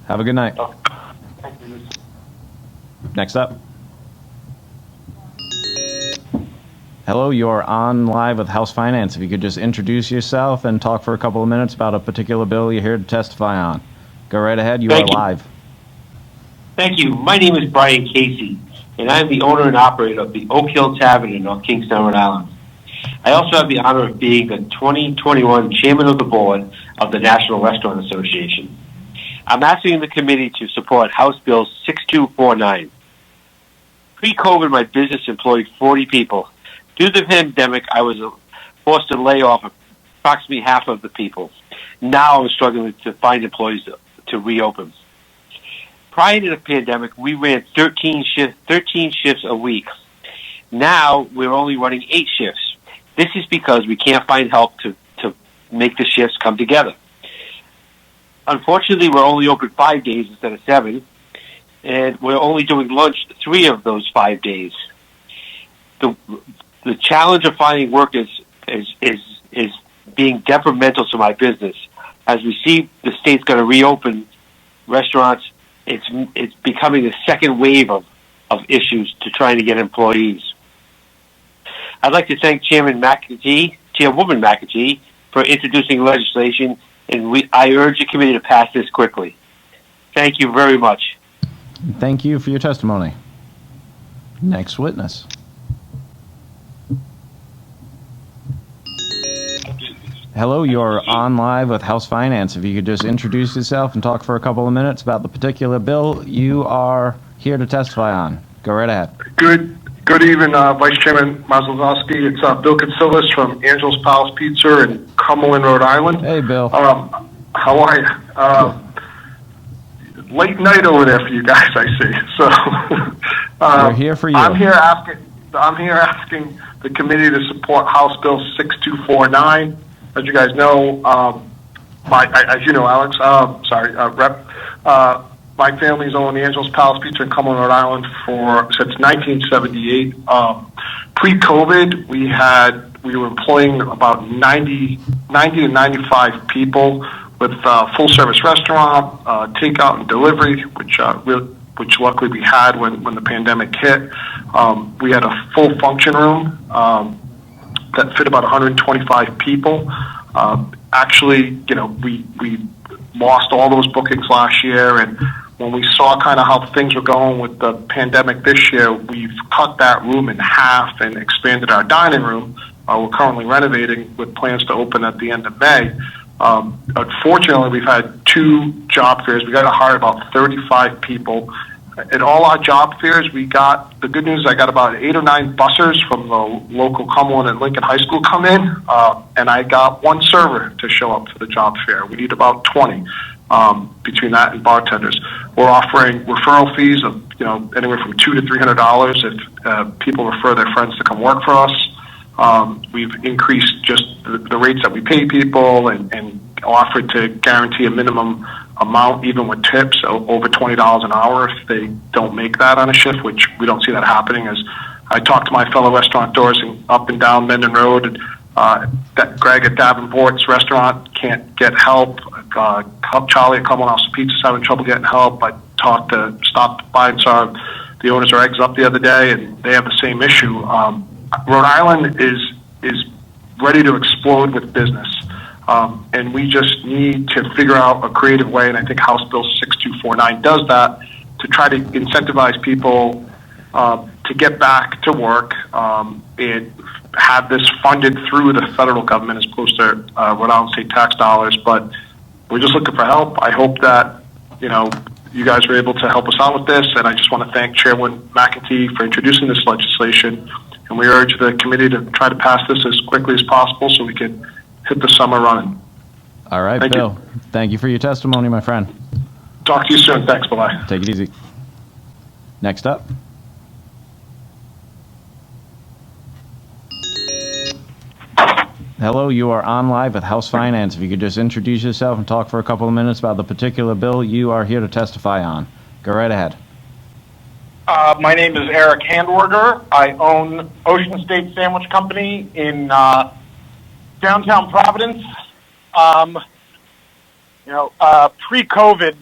[SPEAKER 1] Have a good night.
[SPEAKER 16] Thank you.
[SPEAKER 1] Next up. Hello, you're on live with House Finance. If you could just introduce yourself and talk for a couple of minutes about a particular bill you're here to testify on. Go right ahead. You
[SPEAKER 17] Thank
[SPEAKER 1] are
[SPEAKER 17] you.
[SPEAKER 1] live.
[SPEAKER 17] Thank you. My name is Brian Casey, and I'm the owner and operator of the Oak Hill Tavern in North Kingstown, Rhode Island. I also have the honor of being the 2021 Chairman of the Board of the National Restaurant Association. I'm asking the committee to support House Bill 6249. Pre-COVID, my business employed 40 people. Due to the pandemic, I was forced to lay off approximately half of the people. Now I'm struggling to find employees to reopen. Prior to the pandemic, we ran 13 shifts a week. Now we're only running 8 shifts. This is because we can't find help to make the shifts come together. Unfortunately, we're only open 5 days instead of 7, and we're only doing lunch 3 of those 5 days. The challenge of finding work is being detrimental to my business. As we see the state's going to reopen restaurants, it's becoming a second wave of issues to trying to get employees. I'd like to thank Chairwoman McEntee, for introducing legislation, and I urge the committee to pass this quickly. Thank you very much.
[SPEAKER 1] Thank you for your testimony. Next witness. Hello, you're on live with House Finance. If you could just introduce yourself and talk for a couple of minutes about the particular bill you are here to testify on. Go right ahead.
[SPEAKER 18] Good evening, Vice Chairman Maslowski. It's Bill Katsilas from Angel's Palace Pizza in Cumberland, Rhode Island.
[SPEAKER 1] Hey, Bill.
[SPEAKER 18] How are you? Late night over there for you guys, I see. So
[SPEAKER 1] we're here for you.
[SPEAKER 18] I'm here asking the committee to support House Bill 6249. As you guys know, as you know, Alex, Rep. My family's owned Angel's Palace Pizza in Cumberland, Rhode Island since 1978. Pre-COVID, we were employing about 90 to 95 people with full service restaurant, takeout and delivery, which luckily we had when the pandemic hit. We had a full function room that fit about 125 people. Actually, we lost all those bookings last year, and when we saw kind of how things were going with the pandemic this year, we've cut that room in half and expanded our dining room. We're currently renovating with plans to open at the end of May. Unfortunately, we've had 2 job fairs. We got to hire about 35 people. At all our job fairs, the good news, I got about 8 or 9 bussers from the local Cumberland and Lincoln High School come in, and I got 1 server to show up for the job fair. We need about 20 between that and bartenders. We're offering referral fees of anywhere from $200 to $300 if people refer their friends to come work for us. We've increased just the rates that we pay people and offered to guarantee a minimum amount, even with tips, over $20 an hour if they don't make that on a shift, which we don't see that happening. As I talk to my fellow restaurateurs up and down Mendon Road, and Greg at Davenport's restaurant can't get help. Charlie at Cumberland House of Pizza's having trouble getting help. I stopped by and saw the owners of Eggs Up the other day, and they have the same issue. Rhode Island is ready to explode with business. And we just need to figure out a creative way, and I think House Bill 6249 does that, to try to incentivize people to get back to work and have this funded through the federal government as opposed to Rhode Island state tax dollars. But we're just looking for help. I hope that you guys are able to help us out with this, and I just want to thank Chairwoman McEntee for introducing this legislation, and we urge the committee to try to pass this as quickly as possible so we can hit the summer running.
[SPEAKER 1] All right,
[SPEAKER 18] Thank
[SPEAKER 1] Bill. Thank you for your testimony, my friend.
[SPEAKER 18] Talk to you soon. Thanks. Bye-bye.
[SPEAKER 1] Take it easy. Next up. Hello, you are on live with House Finance. If you could just introduce yourself and talk for a couple of minutes about the particular bill you are here to testify on. Go right ahead.
[SPEAKER 19] My name is Eric Handwerger. I own Ocean State Sandwich Company in downtown Providence. Pre-COVID,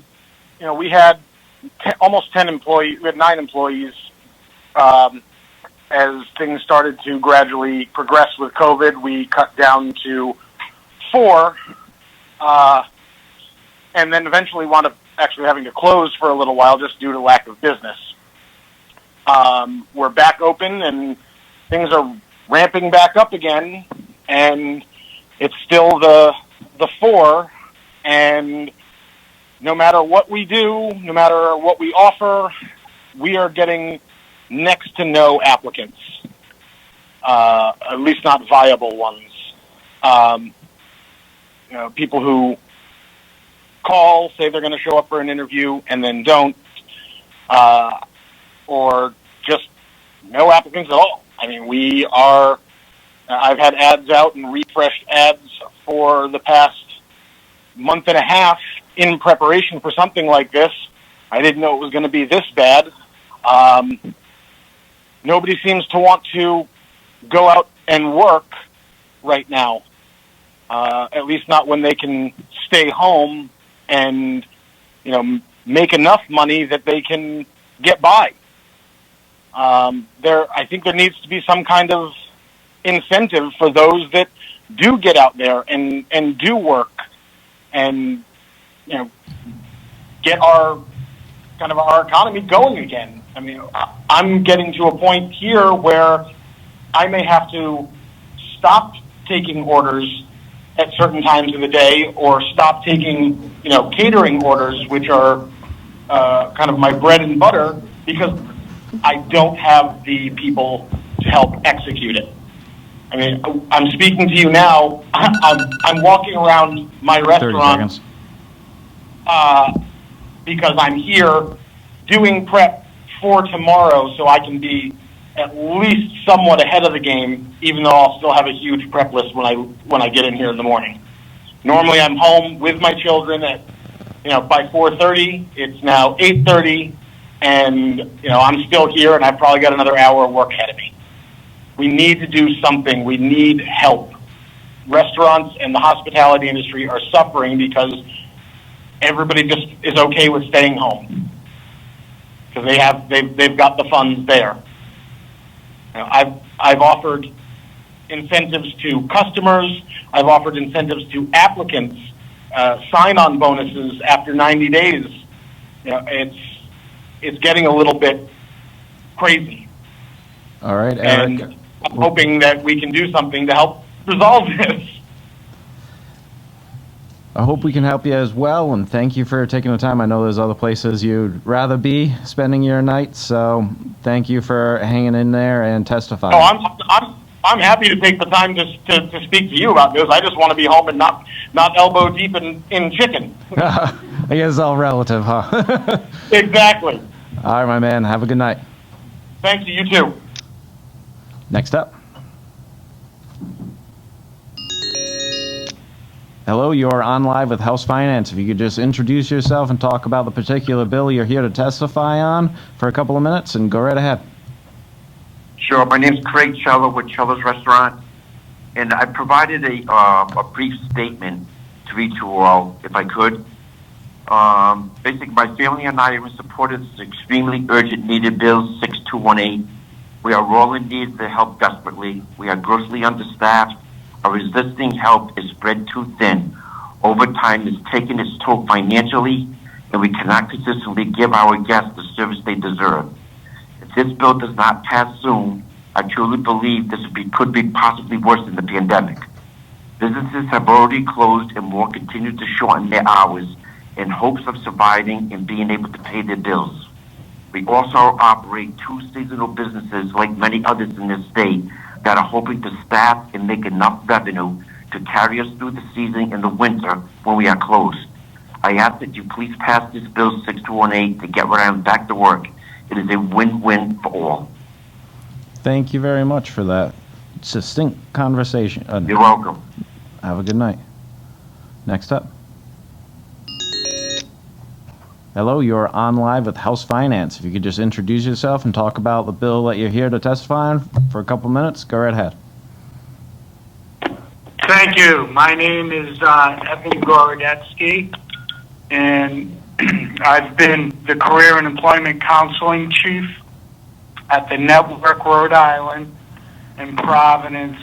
[SPEAKER 19] we had almost 10 employees. We had 9 employees. As things started to gradually progress with COVID, we cut down to 4, and then eventually wound up actually having to close for a little while just due to lack of business. We're back open and things are ramping back up again, and it's still the 4, and no matter what we do, no matter what we offer, we are getting next to no applicants, at least not viable ones. People who call, say they're going to show up for an interview, and then don't, or just no applicants at all. I mean, I've had ads out and refreshed ads for the past month and a half in preparation for something like this. I didn't know it was going to be this bad. Nobody seems to want to go out and work right now, at least not when they can stay home and, make enough money that they can get by. I think there needs to be some kind of incentive for those that do get out there and do work and, get our economy going again. I mean, I'm getting to a point here where I may have to stop taking orders at certain times of the day, or stop taking, catering orders, which are kind of my bread and butter, because I don't have the people to help execute it. I mean, I'm speaking to you now. I'm walking around my restaurant because I'm here doing prep for tomorrow, so I can be at least somewhat ahead of the game, even though I'll still have a huge prep list when I get in here in the morning. Normally, I'm home with my children at by 4:30. It's now 8:30, and I'm still here, and I've probably got another hour of work ahead of me. We need to do something. We need help. Restaurants and the hospitality industry are suffering because everybody just is okay with staying home because they've got the funds there. I've offered incentives to customers. I've offered incentives to applicants, sign-on bonuses after 90 days. It's getting a little bit crazy.
[SPEAKER 1] All right, Eric.
[SPEAKER 19] And I'm hoping that we can do something to help resolve this.
[SPEAKER 1] I hope we can help you as well, and thank you for taking the time. I know there's other places you'd rather be spending your night, so thank you for hanging in there and testifying.
[SPEAKER 19] I'm happy to take the time to speak to you about this. I just want to be home and not elbow deep in chicken.
[SPEAKER 1] I guess it's all relative, huh?
[SPEAKER 19] Exactly.
[SPEAKER 1] All right, my man. Have a good night.
[SPEAKER 19] Thanks to you too.
[SPEAKER 1] Next up. Hello, you're on live with House Finance. If you could just introduce yourself and talk about the particular bill you're here to testify on for a couple of minutes, and go right ahead.
[SPEAKER 20] Sure. My name's Craig Cello with Cello's Restaurant, and I provided a brief statement to read you all, if I could. Basically, my family and I are in support of this extremely urgent needed bill 6218. We are all in need for help desperately. We are grossly understaffed. Our existing help is spread too thin. Overtime is taking its toll financially, and we cannot consistently give our guests the service they deserve. If this bill does not pass soon, I truly believe this could be possibly worse than the pandemic. Businesses have already closed and will continue to shorten their hours in hopes of surviving and being able to pay their bills. We also operate 2 seasonal businesses like many others in this state that are hoping to staff and make enough revenue to carry us through the season in the winter when we are closed. I ask that you please pass this bill 6218 to get Rhode back to work. It is a win-win for all.
[SPEAKER 1] Thank you very much for that succinct conversation.
[SPEAKER 20] You're welcome.
[SPEAKER 1] Have a good night. Next up. Hello, you're on live with House Finance. If you could just introduce yourself and talk about the bill that you're here to testify on for a couple minutes, go right ahead.
[SPEAKER 21] Thank you. My name is Evan Gorodetsky, and I've been the Career and Employment Counseling Chief at the Network Rhode Island in Providence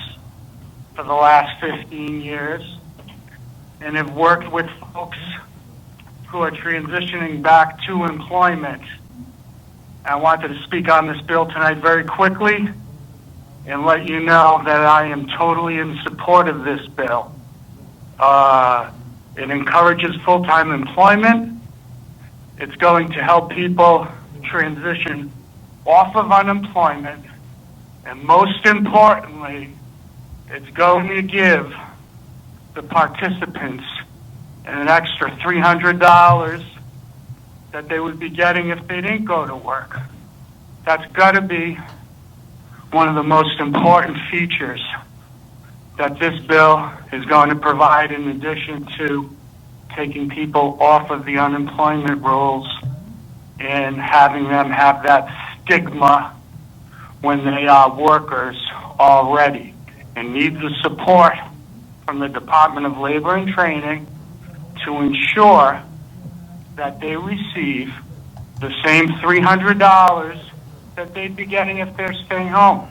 [SPEAKER 21] for the last 15 years, and have worked with folks who are transitioning back to employment. I wanted to speak on this bill tonight very quickly and let you know that I am totally in support of this bill. It encourages full-time employment. It's going to help people transition off of unemployment. And most importantly, it's going to give the participants an extra $300 that they would be getting if they didn't go to work. That's got to be one of the most important features that this bill is going to provide, in addition to taking people off of the unemployment rolls and having them have that stigma when they are workers already, and need the support from the Department of Labor and Training to ensure that they receive the same $300 that they'd be getting if they're staying home.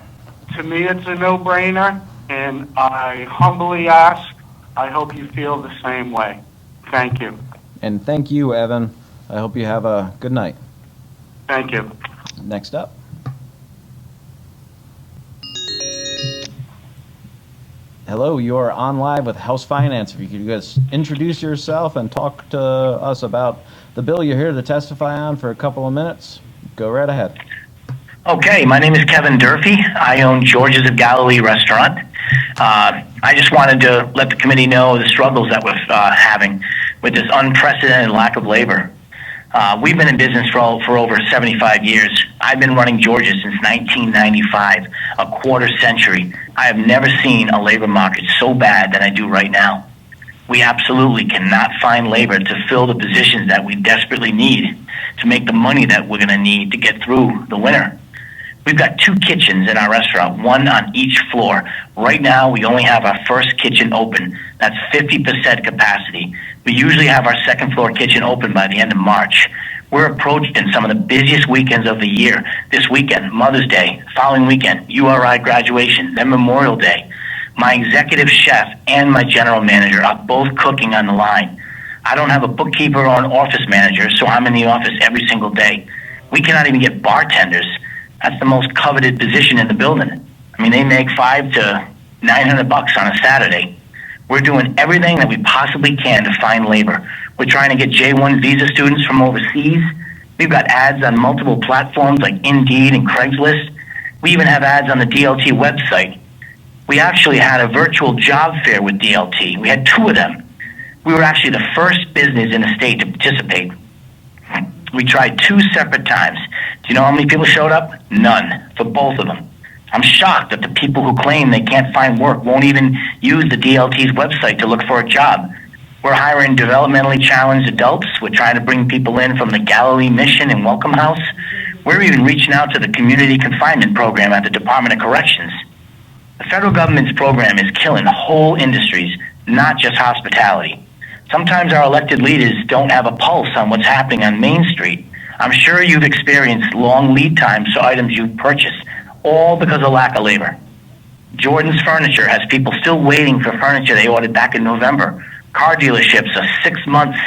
[SPEAKER 21] To me, it's a no-brainer, and I humbly ask, I hope you feel the same way. Thank you.
[SPEAKER 1] And thank you, Evan. I hope you have a good night.
[SPEAKER 21] Thank you.
[SPEAKER 1] Next up. Hello, you are on live with House Finance. If you could just introduce yourself and talk to us about the bill you're here to testify on for a couple of minutes, go right ahead.
[SPEAKER 2] Okay, my name is Kevin Durfee. I own George's of Galilee restaurant. I just wanted to let the committee know the struggles that we're having with this unprecedented lack of labor. We've been in business for over 75 years. I've been running George's since 1995, a quarter century. I have never seen a labor market so bad than I do right now. We absolutely cannot find labor to fill the positions that we desperately need to make the money that we're going to need to get through the winter. We've got 2 kitchens in our restaurant, one on each floor. Right now, we only have our first kitchen open. That's 50% capacity. We usually have our second floor kitchen open by the end of March. We're approaching some of the busiest weekends of the year. This weekend, Mother's Day, following weekend, URI graduation, then Memorial Day. My executive chef and my general manager are both cooking on the line. I don't have a bookkeeper or an office manager, so I'm in the office every single day. We cannot even get bartenders. That's the most coveted position in the building. I mean, they make $500 to $900 on a Saturday. We're doing everything that we possibly can to find labor. We're trying to get J1 visa students from overseas. We've got ads on multiple platforms like Indeed and Craigslist. We even have ads on the DLT website. We actually had a virtual job fair with DLT. We had 2 of them. We were actually the first business in the state to participate. We tried 2 separate times. Do you know how many people showed up? None, for both of them. I'm shocked that the people who claim they can't find work won't even use the DLT's website to look for a job. We're hiring developmentally challenged adults. We're trying to bring people in from the Galilee Mission and Welcome House. We're even reaching out to the community confinement program at the Department of Corrections. The federal government's program is killing whole industries, not just hospitality. Sometimes our elected leaders don't have a pulse on what's happening on Main Street. I'm sure you've experienced long lead times for items you've purchased, all because of lack of labor. Jordan's Furniture has people still waiting for furniture they ordered back in November. Car dealerships are 6 months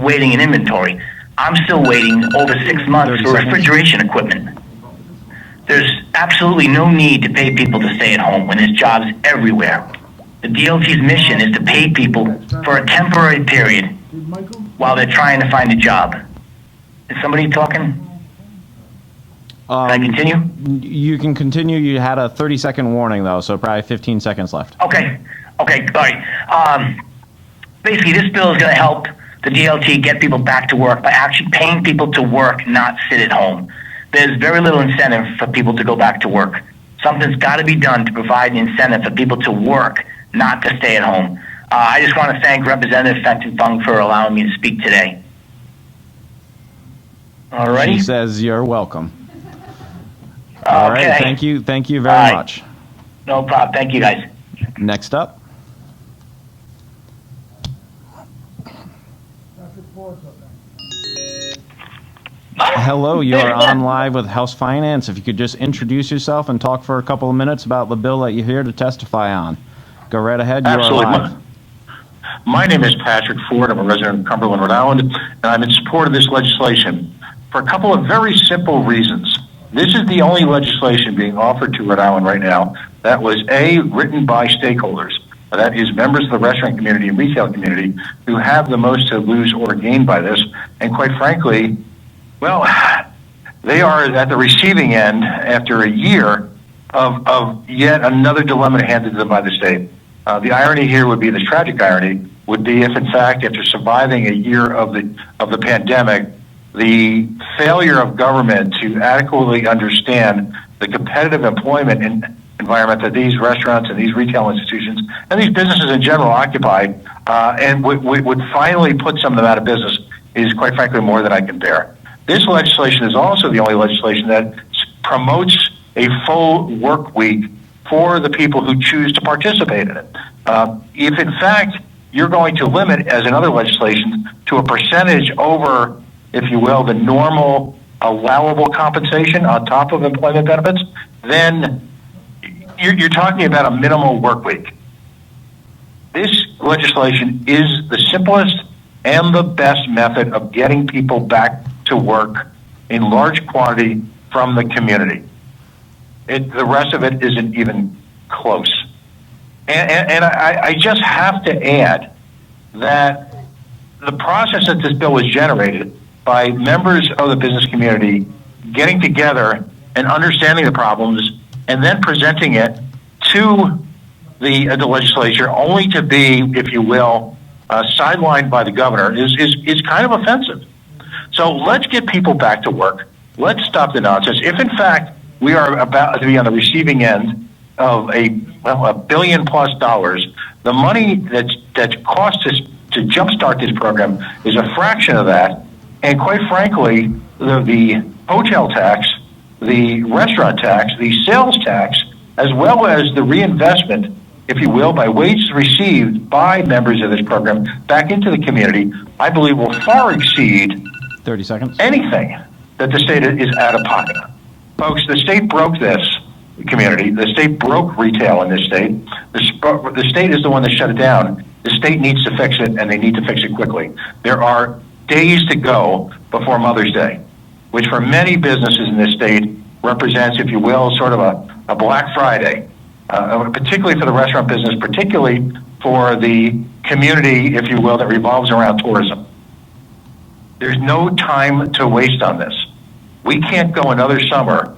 [SPEAKER 2] waiting in inventory. I'm still waiting over 6 months for refrigeration equipment. There's absolutely no need to pay people to stay at home when there's jobs everywhere. The DLT's mission is to pay people for a temporary period while they're trying to find a job. Is somebody talking? Can I continue?
[SPEAKER 1] You can continue. You had a 30-second warning, though, so probably 15 seconds left.
[SPEAKER 2] Okay, all right. Basically, this bill is going to help the DLT get people back to work by actually paying people to work, not sit at home. There's very little incentive for people to go back to work. Something's got to be done to provide an incentive for people to work, not to stay at home. I just want to thank Representative Fenton Fung for allowing me to speak today. All right.
[SPEAKER 1] She says you're welcome. All right. Thank you. Thank you very much.
[SPEAKER 2] No problem. Thank you, guys.
[SPEAKER 1] Next up. Hello, you are on live with House Finance. If you could just introduce yourself and talk for a couple of minutes about the bill that you're here to testify on. Go right ahead. You are live.
[SPEAKER 15] My name is Patrick Ford. I'm a resident of Cumberland, Rhode Island, and I'm in support of this legislation for a couple of very simple reasons. This is the only legislation being offered to Rhode Island right now that was written by stakeholders. That is members of the restaurant community and retail community who have the most to lose or gain by this. And quite frankly, well, they are at the receiving end after a year of yet another dilemma handed to them by the state. The irony here would be, this tragic irony would be, if in fact, after surviving a year of the pandemic, the failure of government to adequately understand the competitive employment environment that these restaurants and these retail institutions and these businesses in general occupy, and would finally put some of them out of business, is quite frankly more than I can bear. This legislation is also the only legislation that promotes a full work week for the people who choose to participate in it. If in fact you're going to limit, as in other legislation, to a percentage over, if you will, the normal allowable compensation on top of employment benefits, then you're talking about a minimal work week. This legislation is the simplest and the best method of getting people back to work in large quantity from the community. The rest of it isn't even close. And I just have to add that the process that this bill was generated by members of the business community getting together and understanding the problems and then presenting it to the legislature, only to be, if you will, sidelined by the governor, is kind of offensive. So let's get people back to work. Let's stop the nonsense. If in fact we are about to be on the receiving end of $1 billion+ the money that costs us to jumpstart this program is a fraction of that. And quite frankly, the hotel tax, the restaurant tax, the sales tax, as well as the reinvestment, if you will, by wages received by members of this program back into the community, I believe will far exceed
[SPEAKER 1] 30 seconds.
[SPEAKER 15] Anything that the state is out of pocket. Folks, the state broke this community. The state broke retail in this state. The state is the one that shut it down. The state needs to fix it, and they need to fix it quickly. There are days to go before Mother's Day, which for many businesses in this state represents, if you will, sort of a Black Friday, particularly for the restaurant business, particularly for the community, if you will, that revolves around tourism. There's no time to waste on this. We can't go another summer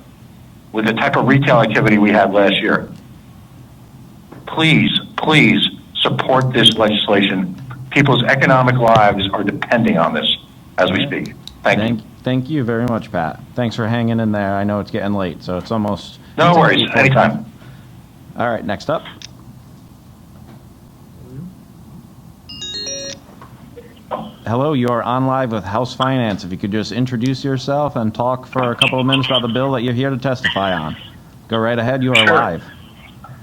[SPEAKER 15] with the type of retail activity we had last year. Please, please support this legislation. People's economic lives are depending on this as we speak. Thank you.
[SPEAKER 1] Thank you very much, Pat. Thanks for hanging in there. I know it's getting late, so it's almost...
[SPEAKER 15] No worries. Anytime.
[SPEAKER 1] All right, next up. Hello, you're on live with House Finance. If you could just introduce yourself and talk for a couple of minutes about the bill that you're here to testify on. Go right ahead, you are live.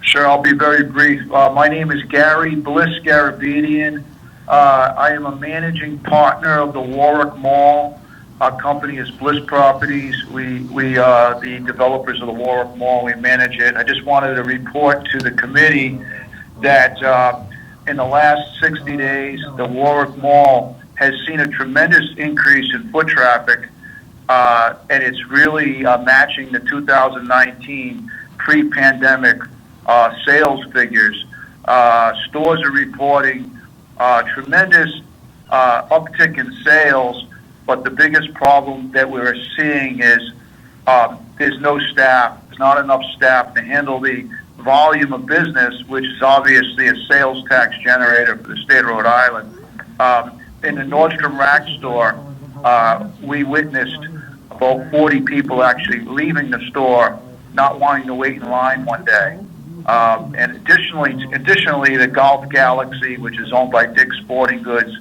[SPEAKER 3] Sure, I'll be very brief. My name is Gary Bliss Garabedian. I am a managing partner of the Warwick Mall. Our company is Bliss Properties. We are the developers of the Warwick Mall. We manage it. I just wanted to report to the committee that in the last 60 days, the Warwick Mall has seen a tremendous increase in foot traffic, and it's really matching the 2019 pre-pandemic sales figures. Stores are reporting tremendous uptick in sales, but the biggest problem that we're seeing is there's no staff. There's not enough staff to handle the volume of business, which is obviously a sales tax generator for the state of Rhode Island. In the Nordstrom Rack store, we witnessed about 40 people actually leaving the store, not wanting to wait in line one day. And additionally, the Golf Galaxy, which is owned by Dick's Sporting Goods,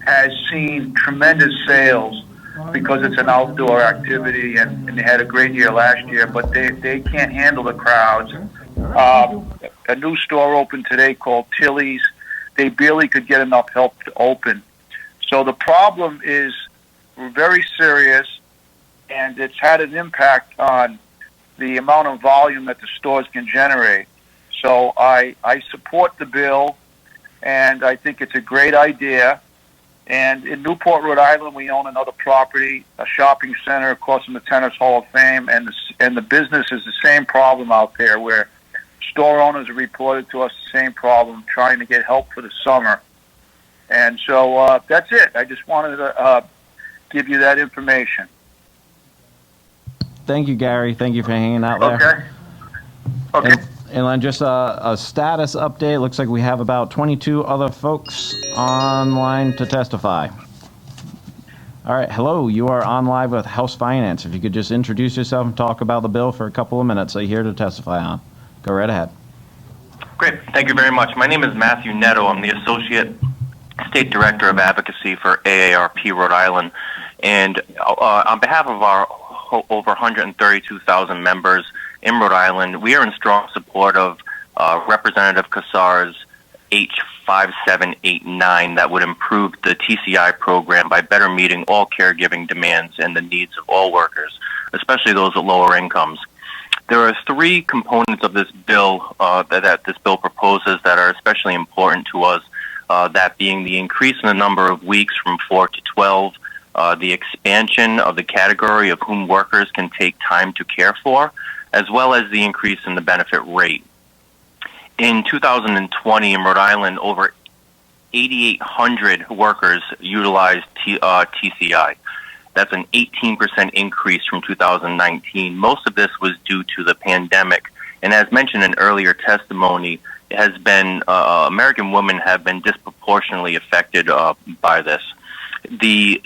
[SPEAKER 3] has seen tremendous sales because it's an outdoor activity, and they had a great year last year, but they can't handle the crowds. A new store opened today called Tilly's. They barely could get enough help to open. So the problem is very serious, and it's had an impact on the amount of volume that the stores can generate. So I support the bill. and I think it's a great idea. And in Newport, Rhode Island, we own another property, a shopping center across from the Tennis Hall of Fame, and the business is the same problem out there, where store owners have reported to us the same problem, trying to get help for the summer. And so that's it. I just wanted to give you that information.
[SPEAKER 1] Thank you, Gary. Thank you for hanging out there.
[SPEAKER 3] Okay.
[SPEAKER 1] And then just a status update. Looks like we have about 22 other folks online to testify. All right. Hello. You are on live with House Finance. If you could just introduce yourself and talk about the bill for a couple of minutes that you're here to testify on. Go right ahead.
[SPEAKER 4] Great. Thank you very much. My name is Matthew Netto. I'm the Associate State Director of Advocacy for AARP Rhode Island. And on behalf of our over 132,000 members in Rhode Island, we are in strong support of Representative Cassar's H5789 that would improve the TCI program by better meeting all caregiving demands and the needs of all workers, especially those at lower incomes. There are three components of this bill that this bill proposes that are especially important to us, that being the increase in the number of weeks from 4 to 12, the expansion of the category of whom workers can take time to care for, as well as the increase in the benefit rate. In 2020 in Rhode Island, over 8,800 workers utilized TCI. That's an 18% increase from 2019. Most of this was due to the pandemic. And as mentioned in earlier testimony, it has been, American women have been disproportionately affected by this. The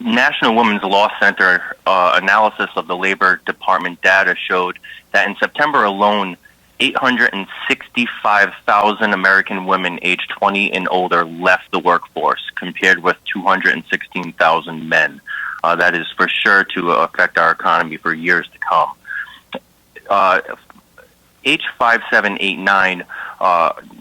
[SPEAKER 4] National Women's Law Center analysis of the Labor Department data showed that in September alone, 865,000 American women aged 20 and older left the workforce, compared with 216,000 men. That is for sure to affect our economy for years to come. H5789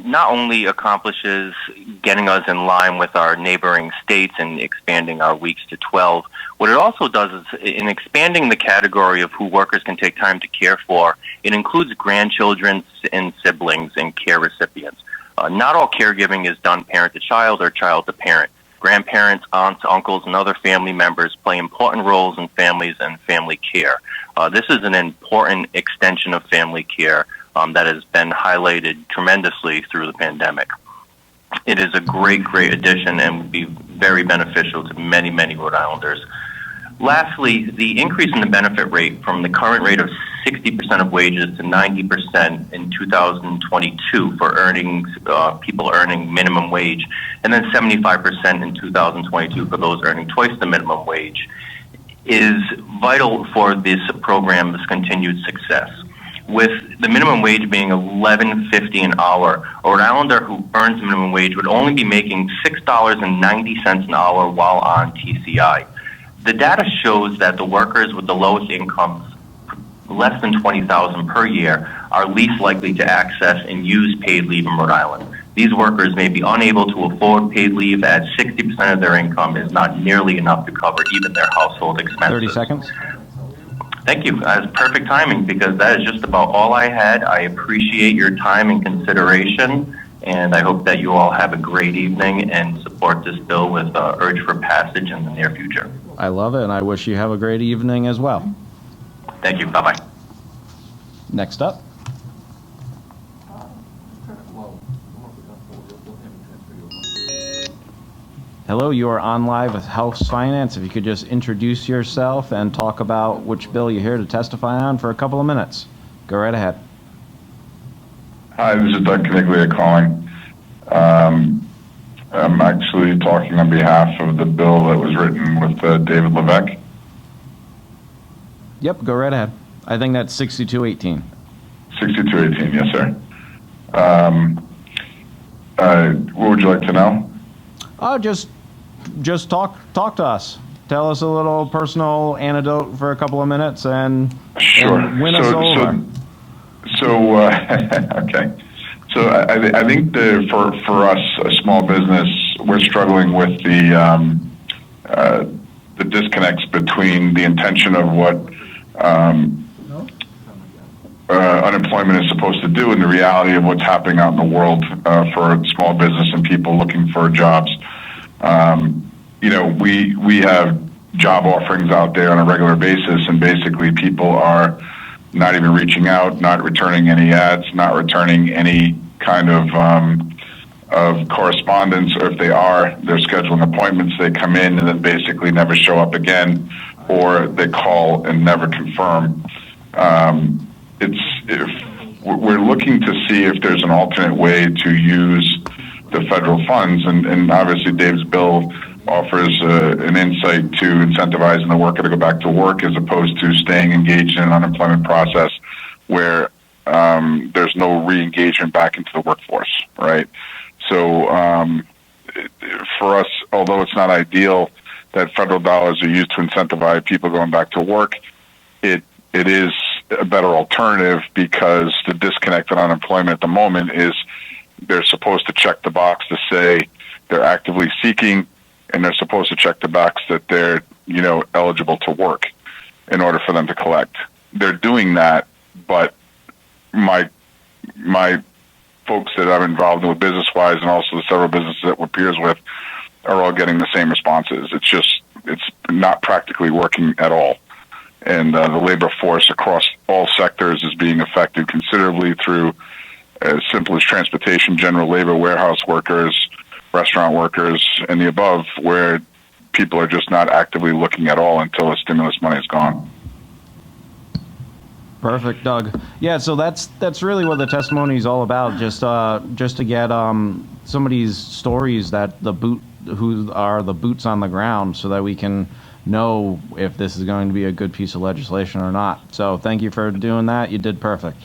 [SPEAKER 4] not only accomplishes getting us in line with our neighboring states and expanding our weeks to 12, what it also does is, in expanding the category of who workers can take time to care for, it includes grandchildren and siblings and care recipients. Not all caregiving is done parent to child or child to parent. Grandparents, aunts, uncles, and other family members play important roles in families and family care. This is an important extension of family care that has been highlighted tremendously through the pandemic. It is a great, great addition and would be very beneficial to many, many Rhode Islanders. Lastly, the increase in the benefit rate from the current rate of 60% of wages to 90% in 2022 for people earning minimum wage, and then 75% in 2022 for those earning twice the minimum wage, is vital for this program's continued success. With the minimum wage being $11.50 an hour, a Rhode Islander who earns minimum wage would only be making $6.90 an hour while on TCI. The data shows that the workers with the lowest incomes, less than $20,000 per year, are least likely to access and use paid leave in Rhode Island. These workers may be unable to afford paid leave, as 60% of their income is not nearly enough to cover even their household expenses.
[SPEAKER 1] 30 seconds.
[SPEAKER 4] Thank you. That's perfect timing, because that is just about all I had. I appreciate your time and consideration, and I hope that you all have a great evening and support this bill with urge for passage in the near future.
[SPEAKER 1] I love it, and I wish you have a great evening as well.
[SPEAKER 4] Thank you. Bye-bye.
[SPEAKER 1] Next up. Hello, you are on live with House Finance. If you could just introduce yourself and talk about which bill you're here to testify on for a couple of minutes. Go right ahead.
[SPEAKER 22] Hi, this is Doug Caniglia calling. I'm actually talking on behalf of the bill that was written with David Levesque.
[SPEAKER 1] Yep, go right ahead. I think that's 6218.
[SPEAKER 22] 6218, yes, sir. What would you like to know?
[SPEAKER 1] Just talk to us. Tell us a little personal anecdote for a couple of minutes and,
[SPEAKER 22] sure.
[SPEAKER 1] And win us over.
[SPEAKER 22] Okay. So I think for us, a small business, we're struggling with the disconnects between the intention of what unemployment is supposed to do and the reality of what's happening out in the world for small business and people looking for jobs. We have job offerings out there on a regular basis, and basically people are not even reaching out, not returning any ads, not returning any kind of correspondence, or if they are, they're scheduling appointments, they come in and then basically never show up again, or they call and never confirm. We're looking to see if there's an alternate way to use the federal funds, and obviously Dave's bill offers an insight to incentivizing the worker to go back to work as opposed to staying engaged in an unemployment process where there's no re-engagement back into the workforce, right? So for us, although it's not ideal that federal dollars are used to incentivize people going back to work, it is a better alternative because the disconnect in unemployment at the moment is they're supposed to check the box to say they're actively seeking, and they're supposed to check the box that they're, eligible to work in order for them to collect. They're doing that, but my folks that I'm involved with business-wise and also the several businesses that we're peers with are all getting the same responses. It's not practically working at all. And the labor force across all sectors is being affected considerably through as simple as transportation, general labor, warehouse workers, restaurant workers, and the above, where people are just not actively looking at all until the stimulus money is gone.
[SPEAKER 1] Perfect, Doug. Yeah, so that's really what the testimony is all about. Just to get some of these stories who are the boots on the ground, so that we can know if this is going to be a good piece of legislation or not. So thank you for doing that. You did perfect.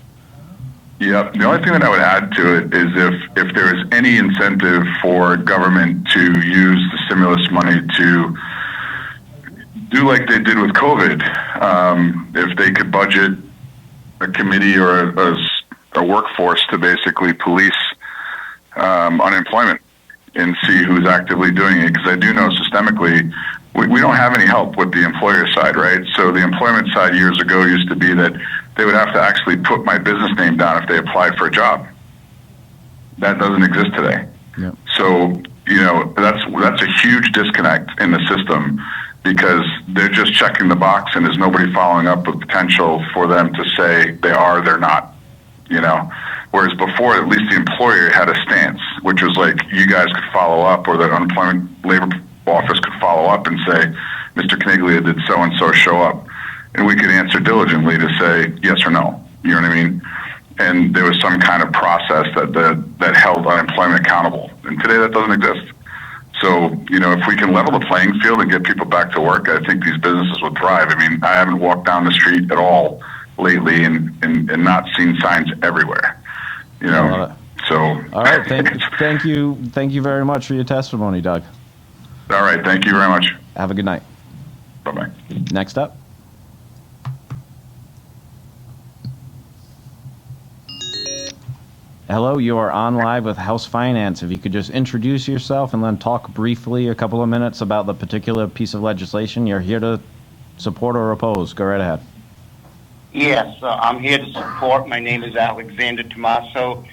[SPEAKER 22] Yeah. The only thing that I would add to it is if there is any incentive for government to use the stimulus money to do like they did with COVID, if they could budget a committee or a workforce to basically police unemployment and see who's actively doing it. Because I do know systemically, we don't have any help with the employer side, right? So the employment side years ago used to be that they would have to actually put my business name down if they applied for a job. That doesn't exist today.
[SPEAKER 1] Yep.
[SPEAKER 22] So, that's a huge disconnect in the system because they're just checking the box and there's nobody following up with potential for them to say they are, they're not, Whereas before, at least the employer had a stance, which was like you guys could follow up, or the unemployment labor office could follow up and say, Mr. Caniglia, did so-and-so show up? And we could answer diligently to say yes or no. You know what I mean? And there was some kind of process that held unemployment accountable. And today that doesn't exist. So, if we can level the playing field and get people back to work, I think these businesses would thrive. I mean, I haven't walked down the street at all lately and not seen signs everywhere. So.
[SPEAKER 1] All right. Thank you very much for your testimony, Doug.
[SPEAKER 22] All right. Thank you very much.
[SPEAKER 1] Have a good night.
[SPEAKER 22] Bye-bye.
[SPEAKER 1] Next up. Hello, you are on live with House Finance. If you could just introduce yourself and then talk briefly a couple of minutes about the particular piece of legislation you're here to support or oppose. Go right ahead.
[SPEAKER 5] Yes, I'm here to support. My name is Alexander Tomaso.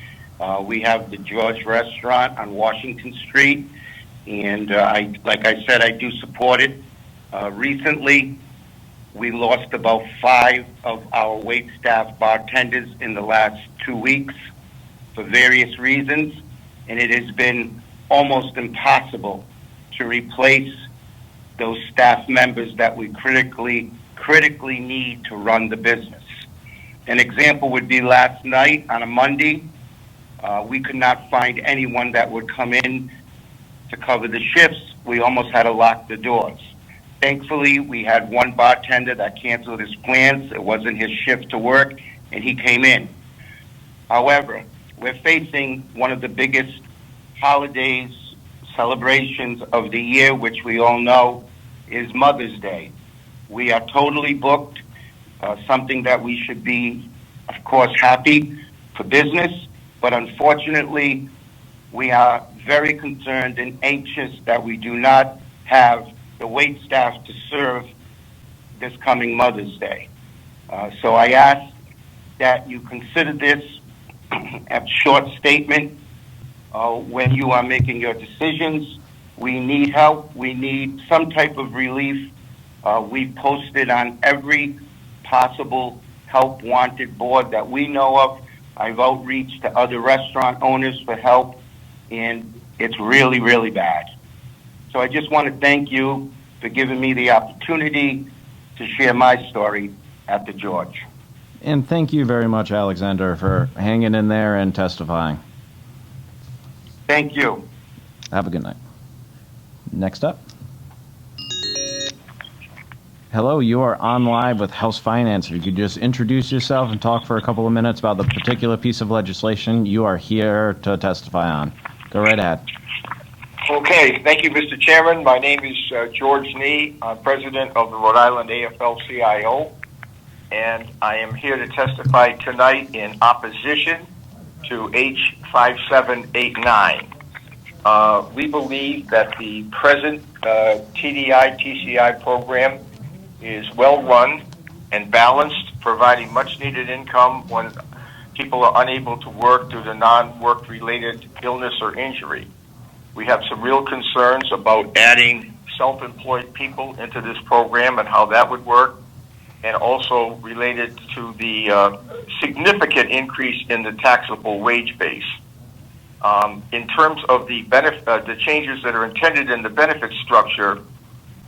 [SPEAKER 5] We have the George Restaurant on Washington Street, and like I said, I do support it. Recently, we lost about 5 of our wait staff bartenders in the last 2 weeks for various reasons, and it has been almost impossible to replace those staff members that we critically need to run the business. An example would be last night on a Monday, we could not find anyone that would come in to cover the shifts. We almost had to lock the doors. Thankfully, we had one bartender that canceled his plans. It wasn't his shift to work, and he came in. However, we're facing one of the biggest holidays, celebrations of the year, which we all know is Mother's Day. We are totally booked, something that we should be, of course, happy for business, but unfortunately, we are very concerned and anxious that we do not have the wait staff to serve this coming Mother's Day. So I ask that you consider this a short statement when you are making your decisions. We need help. We need some type of relief. We've posted on every possible help wanted board that we know of. I've outreached to other restaurant owners for help, and it's really, really bad. So I just want to thank you for giving me the opportunity to share my story at the George.
[SPEAKER 1] And thank you very much, Alexander, for hanging in there and testifying.
[SPEAKER 5] Thank you.
[SPEAKER 1] Have a good night. Next up. Hello, you are on live with House Finance. If you could just introduce yourself and talk for a couple of minutes about the particular piece of legislation you are here to testify on. Go right ahead.
[SPEAKER 6] Okay, thank you, Mr. Chairman. My name is George Nee. I'm president of the Rhode Island AFL-CIO, and I am here to testify tonight in opposition to H5789. We believe that the present TDI-TCI program is well run and balanced, providing much needed income when people are unable to work due to non-work related illness or injury. We have some real concerns about adding self-employed people into this program and how that would work, and also related to the significant increase in the taxable wage base. In terms of the changes that are intended in the benefit structure,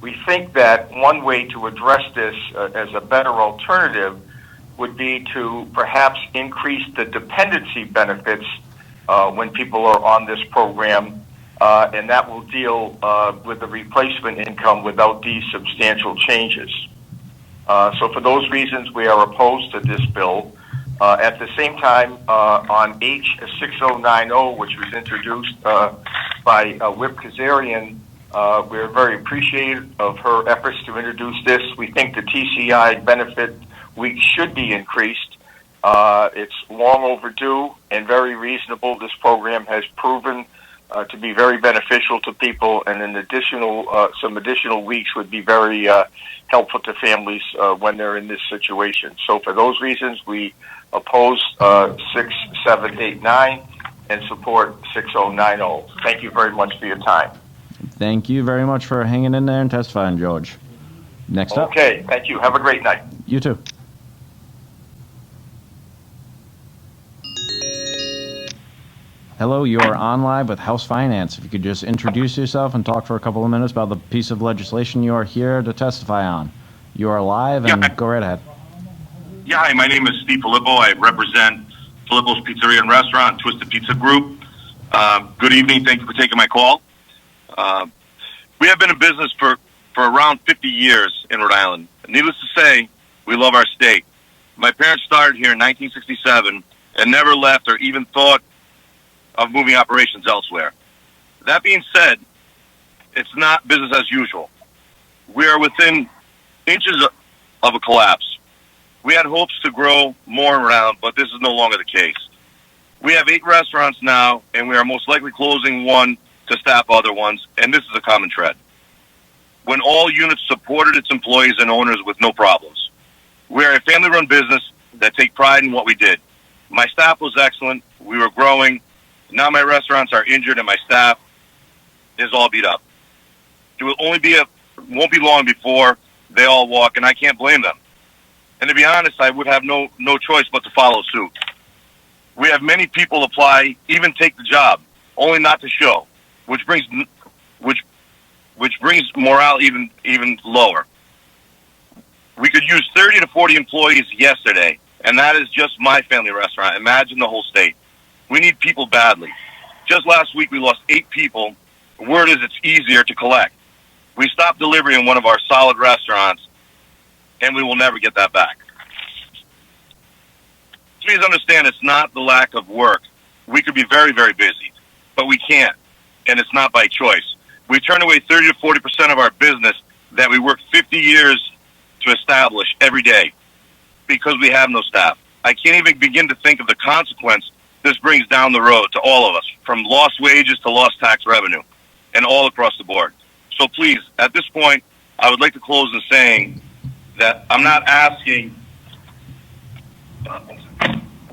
[SPEAKER 6] we think that one way to address this as a better alternative would be to perhaps increase the dependency benefits when people are on this program, and that will deal with the replacement income without these substantial changes. So for those reasons, we are opposed to this bill. At the same time, on H6090, which was introduced by Whip Kazarian, we're very appreciative of her efforts to introduce this. We think the TCI benefit week should be increased. It's long overdue and very reasonable. This program has proven to be very beneficial to people, and an additional, some additional weeks would be very helpful to families when they're in this situation. So for those reasons, we oppose 6789 and support 6090. Thank you very much for your time.
[SPEAKER 1] Thank you very much for hanging in there and testifying, George. Next up.
[SPEAKER 6] Okay, thank you. Have a great night.
[SPEAKER 1] You too. Hello, you are on live with House Finance. If you could just introduce yourself and talk for a couple of minutes about the piece of legislation you are here to testify on. You are live, and go right ahead.
[SPEAKER 7] Yeah, hi, my name is Steve Filippo. I represent Filippo's Pizzeria and Restaurant, Twisted Pizza Group. Good evening. Thank you for taking my call. We have been in business for around 50 years in Rhode Island. Needless to say, we love our state. My parents started here in 1967 and never left or even thought of moving operations elsewhere. That being said, it's not business as usual. We are within inches of a collapse. We had hopes to grow more around, but this is no longer the case. We have 8 restaurants now, and we are most likely closing one to staff other ones, and this is a common trend. When all units supported its employees and owners with no problems. We are a family-run business that take pride in what we did. My staff was excellent. We were growing. Now my restaurants are injured and my staff is all beat up. It will won't be long before they all walk, and I can't blame them. And to be honest, I would have no choice but to follow suit. We have many people apply, even take the job, only not to show, which brings morale even lower. We could use 30 to 40 employees yesterday, and that is just my family restaurant. Imagine the whole state. We need people badly. Just last week, we lost 8 people. The word is it's easier to collect. We stopped delivery in one of our solid restaurants, and we will never get that back. Please understand, it's not the lack of work. We could be very, very busy, but we can't, and it's not by choice. We turn away 30 to 40% of our business that we work 50 years to establish every day because we have no staff. I can't even begin to think of the consequence this brings down the road to all of us, from lost wages to lost tax revenue, and all across the board. So please, at this point, I would like to close in saying that I'm not asking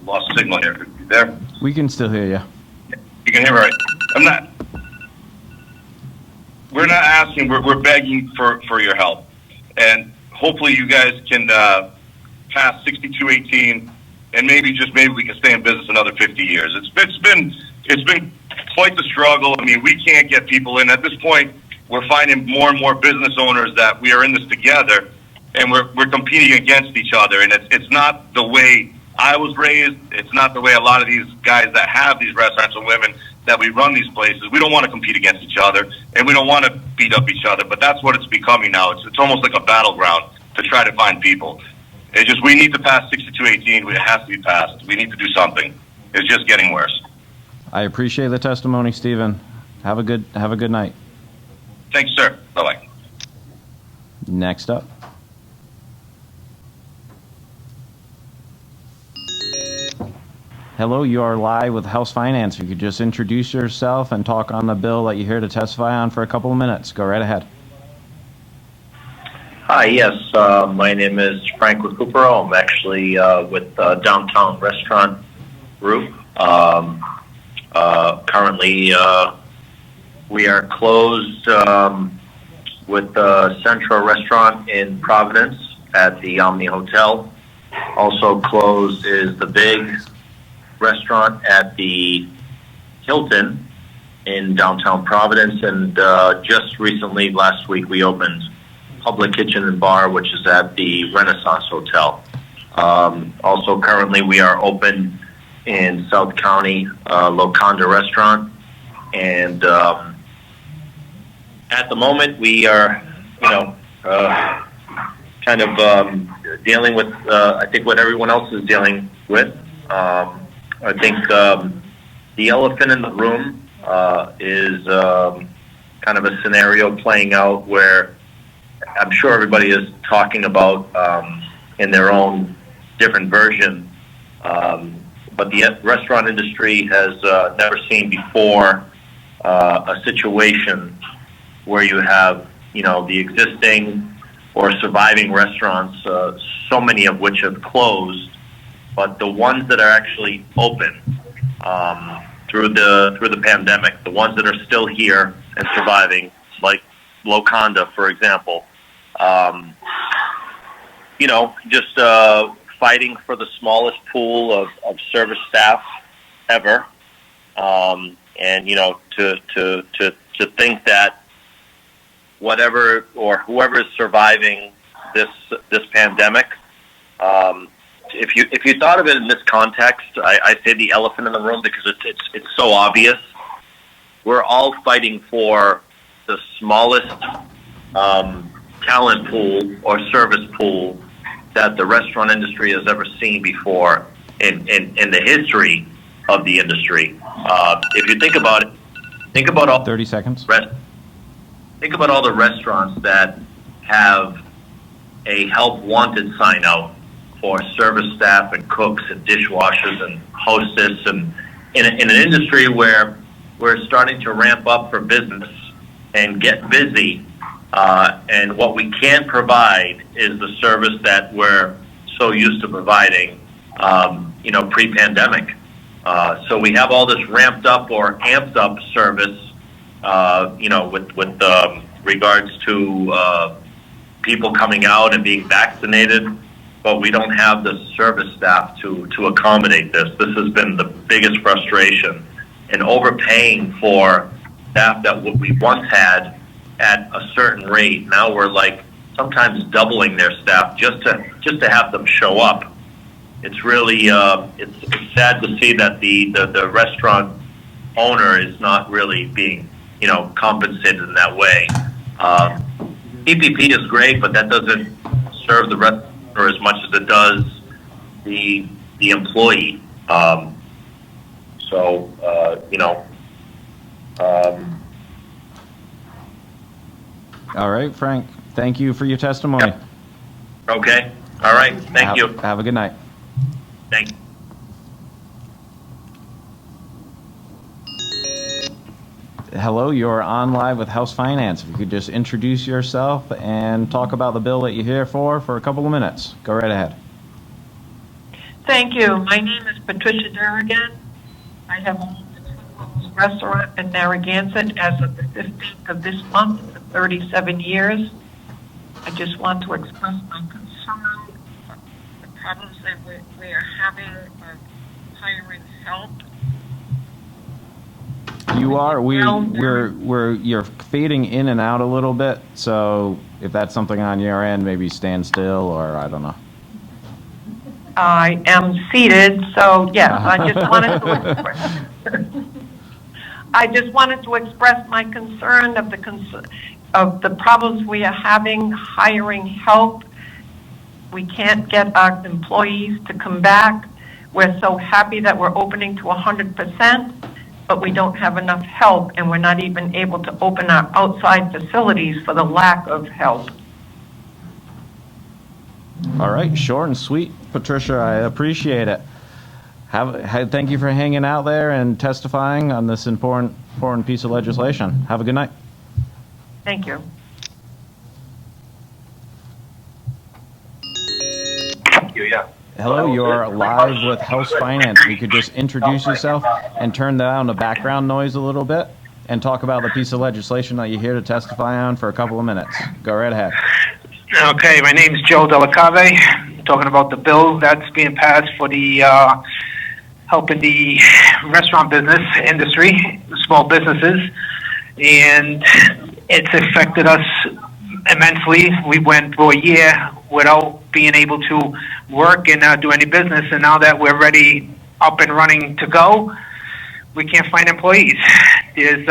[SPEAKER 7] lost signal here. You there?
[SPEAKER 1] We can still hear you.
[SPEAKER 7] You can hear me right? We're not asking, we're begging for your help. And hopefully you guys can pass 6218 and maybe we can stay in business another 50 years. It's been quite the struggle. I mean, we can't get people in. At this point, we're finding more and more business owners that we are in this together, and we're competing against each other. And it's not the way I was raised. It's not the way a lot of these guys that have these restaurants and women that we run these places. We don't want to compete against each other, and we don't want to beat up each other. But that's what it's becoming now. It's almost like a battleground to try to find people. It's just we need to pass 6218. It has to be passed. We need to do something. It's just getting worse.
[SPEAKER 1] I appreciate the testimony, Stephen. Have a good night.
[SPEAKER 7] Thanks, sir. Bye-bye.
[SPEAKER 1] Next up. Hello, you are live with House Finance. If you could just introduce yourself and talk on the bill that you're here to testify on for a couple of minutes. Go right ahead.
[SPEAKER 8] Hi, yes. My name is Frank Recupero. I'm actually with Downtown Restaurant Group. Currently, we are closed with Central Restaurant in Providence at the Omni Hotel. Also closed is the Big Restaurant at the Hilton in downtown Providence. And just recently, last week, we opened Public Kitchen and Bar, which is at the Renaissance Hotel. Also, currently, we are open in South County, Loconda Restaurant. And at the moment, we are, kind of dealing with, I think, what everyone else is dealing with. I think the elephant in the room is kind of a scenario playing out where I'm sure everybody is talking about in their own different version. But the restaurant industry has never seen before a situation where you have, the existing or surviving restaurants, so many of which have closed, but the ones that are actually open through the pandemic, the ones that are still here and surviving, like Loconda, for example, just fighting for the smallest pool of service staff ever, and to think that whatever or whoever is surviving this pandemic, if you thought of it in this context, I say the elephant in the room because it's so obvious. We're all fighting for the smallest talent pool or service pool that the restaurant industry has ever seen before in the history of the industry. If you think about it, think about all
[SPEAKER 1] 30 seconds.
[SPEAKER 8] Think about all the restaurants that have a help wanted sign out for service staff and cooks and dishwashers and hostess, and in an industry where we're starting to ramp up for business and get busy, and what we can't provide is the service that we're so used to providing, pre-pandemic. So we have all this ramped up or amped up service, with regards to people coming out and being vaccinated, but we don't have the service staff to accommodate this. This has been the biggest frustration, and overpaying for staff that we once had at a certain rate. Now we're like sometimes doubling their staff just to have them show up. It's really it's sad to see that the restaurant owner is not really being compensated in that way. PPP is great, but that doesn't serve the restaurant as much as it does the employee.
[SPEAKER 1] All right, Frank. Thank you for your testimony.
[SPEAKER 8] Yep. Okay. All right. Thank you.
[SPEAKER 1] Have a good night.
[SPEAKER 8] Thanks.
[SPEAKER 1] Hello, you're on live with House Finance. If you could just introduce yourself and talk about the bill that you're here for a couple of minutes. Go right ahead.
[SPEAKER 9] Thank you. My name is Patricia Durrigan. I have owned the restaurant in Narragansett as of the 15th of this month for 37 years. I just want to express my concern for the problems that we are having of hiring help.
[SPEAKER 1] You are. You're fading in and out a little bit. So if that's something on your end, maybe stand still, or I don't know.
[SPEAKER 9] I am seated, so yes, I just wanted to express my concern of the problems we are having hiring help. We can't get our employees to come back. We're so happy that we're opening to 100%, but we don't have enough help, and we're not even able to open our outside facilities for the lack of help.
[SPEAKER 1] All right, short and sweet, Patricia. I appreciate it. Thank you for hanging out there and testifying on this important piece of legislation. Have a good night.
[SPEAKER 9] Thank you.
[SPEAKER 1] Hello, you're live with House Finance. You could just introduce yourself and turn down the background noise a little bit and talk about the piece of legislation that you're here to testify on for a couple of minutes. Go right ahead.
[SPEAKER 10] Okay, my name is Joe Delacave. I'm talking about the bill that's being passed for the helping the restaurant business industry, small businesses, and it's affected us immensely. We went for a year without being able to work and do any business, and now that we're ready, up and running to go, we can't find employees. There's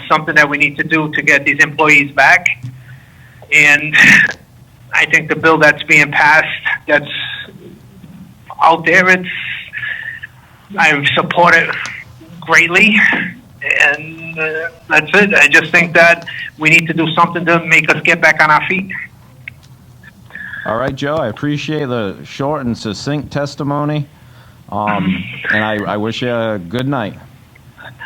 [SPEAKER 10] something that we need to do to get these employees back, and I think the bill that's being passed, that's out there, I support it greatly, and that's it. I just think that we need to do something to make us get back on our feet.
[SPEAKER 1] All right, Joe, I appreciate the short and succinct testimony, and I wish you a good night.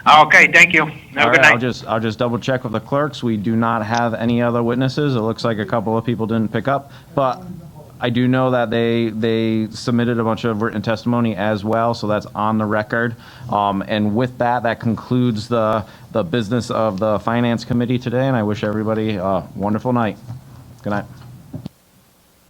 [SPEAKER 10] Okay, thank you. Have a good night.
[SPEAKER 1] I'll just double check with the clerks. We do not have any other witnesses. It looks like a couple of people didn't pick up, but I do know that they submitted a bunch of written testimony as well, so that's on the record. And with that, that concludes the business of the Finance Committee today, and I wish everybody a wonderful night. Good night.